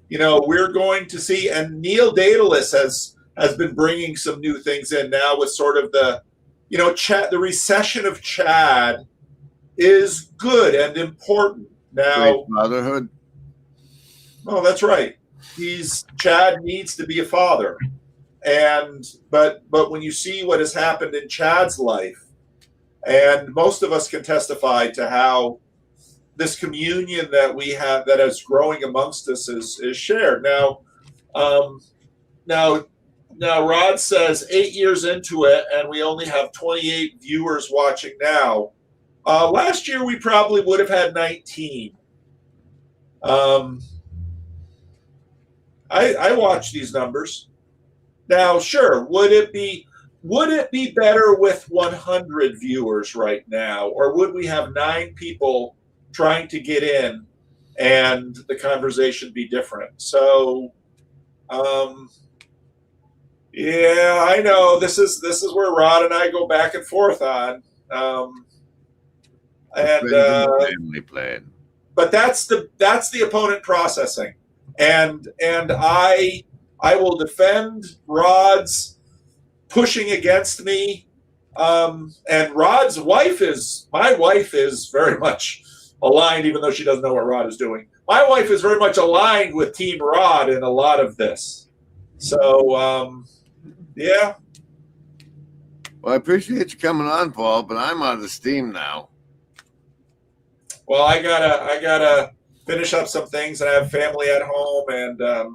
we're going to see, and Neil Daedalus has been bringing some new things in now with sort of the, the recession of Chad is good and important. Now, motherhood. Oh, that's right. Chad needs to be a father. But when you see what has happened in Chad's life, and most of us can testify to how this communion that we have that is growing amongst us is shared. Now Rod says 8 years into it, and we only have 28 viewers watching now. Last year we probably would have had 19. I watch these numbers. Now, sure, would it be better with 100 viewers right now, or would we have 9 people trying to get in and the conversation be different? So, yeah, I know this is where Rod and I go back and forth on, family plan. But that's the opponent processing, and I will defend Rod's pushing against me, and my wife is very much aligned, even though she doesn't know what Rod is doing. My wife is very much aligned with Team Rod in a lot of this. So, yeah. Well, I appreciate you coming on, Paul, but I'm out of steam now. Well, I gotta finish up some things, and I have family at home, and But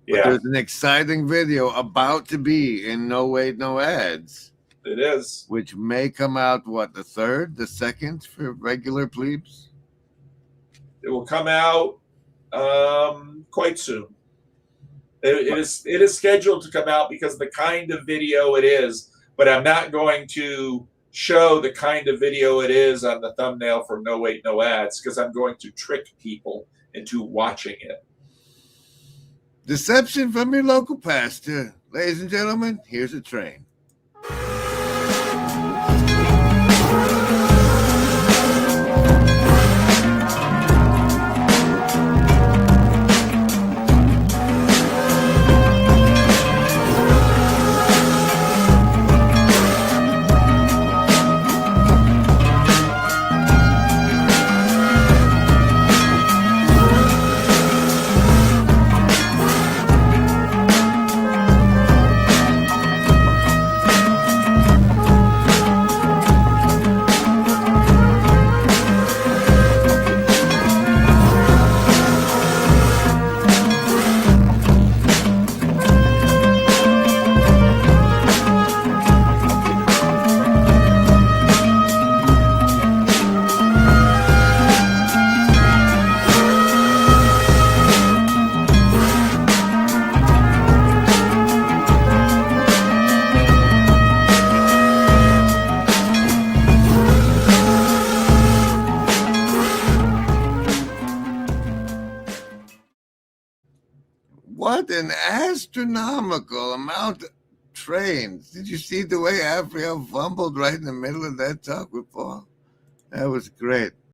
yeah, there's an exciting video about to be in No Wait, No Ads. it is. Which may come out, what, the 3rd, the 2nd for regular plebes? It will come out quite soon. It is scheduled to come out because of the kind of video it is, but I'm not going to show the kind of video it is on the thumbnail for No Wait, No Ads because I'm going to trick people into watching it. Deception from your local pastor. Ladies and gentlemen, here's a train. What an astronomical amount of trains. Did you see the way Afriel fumbled right in the middle of that talk with Paul? That was great.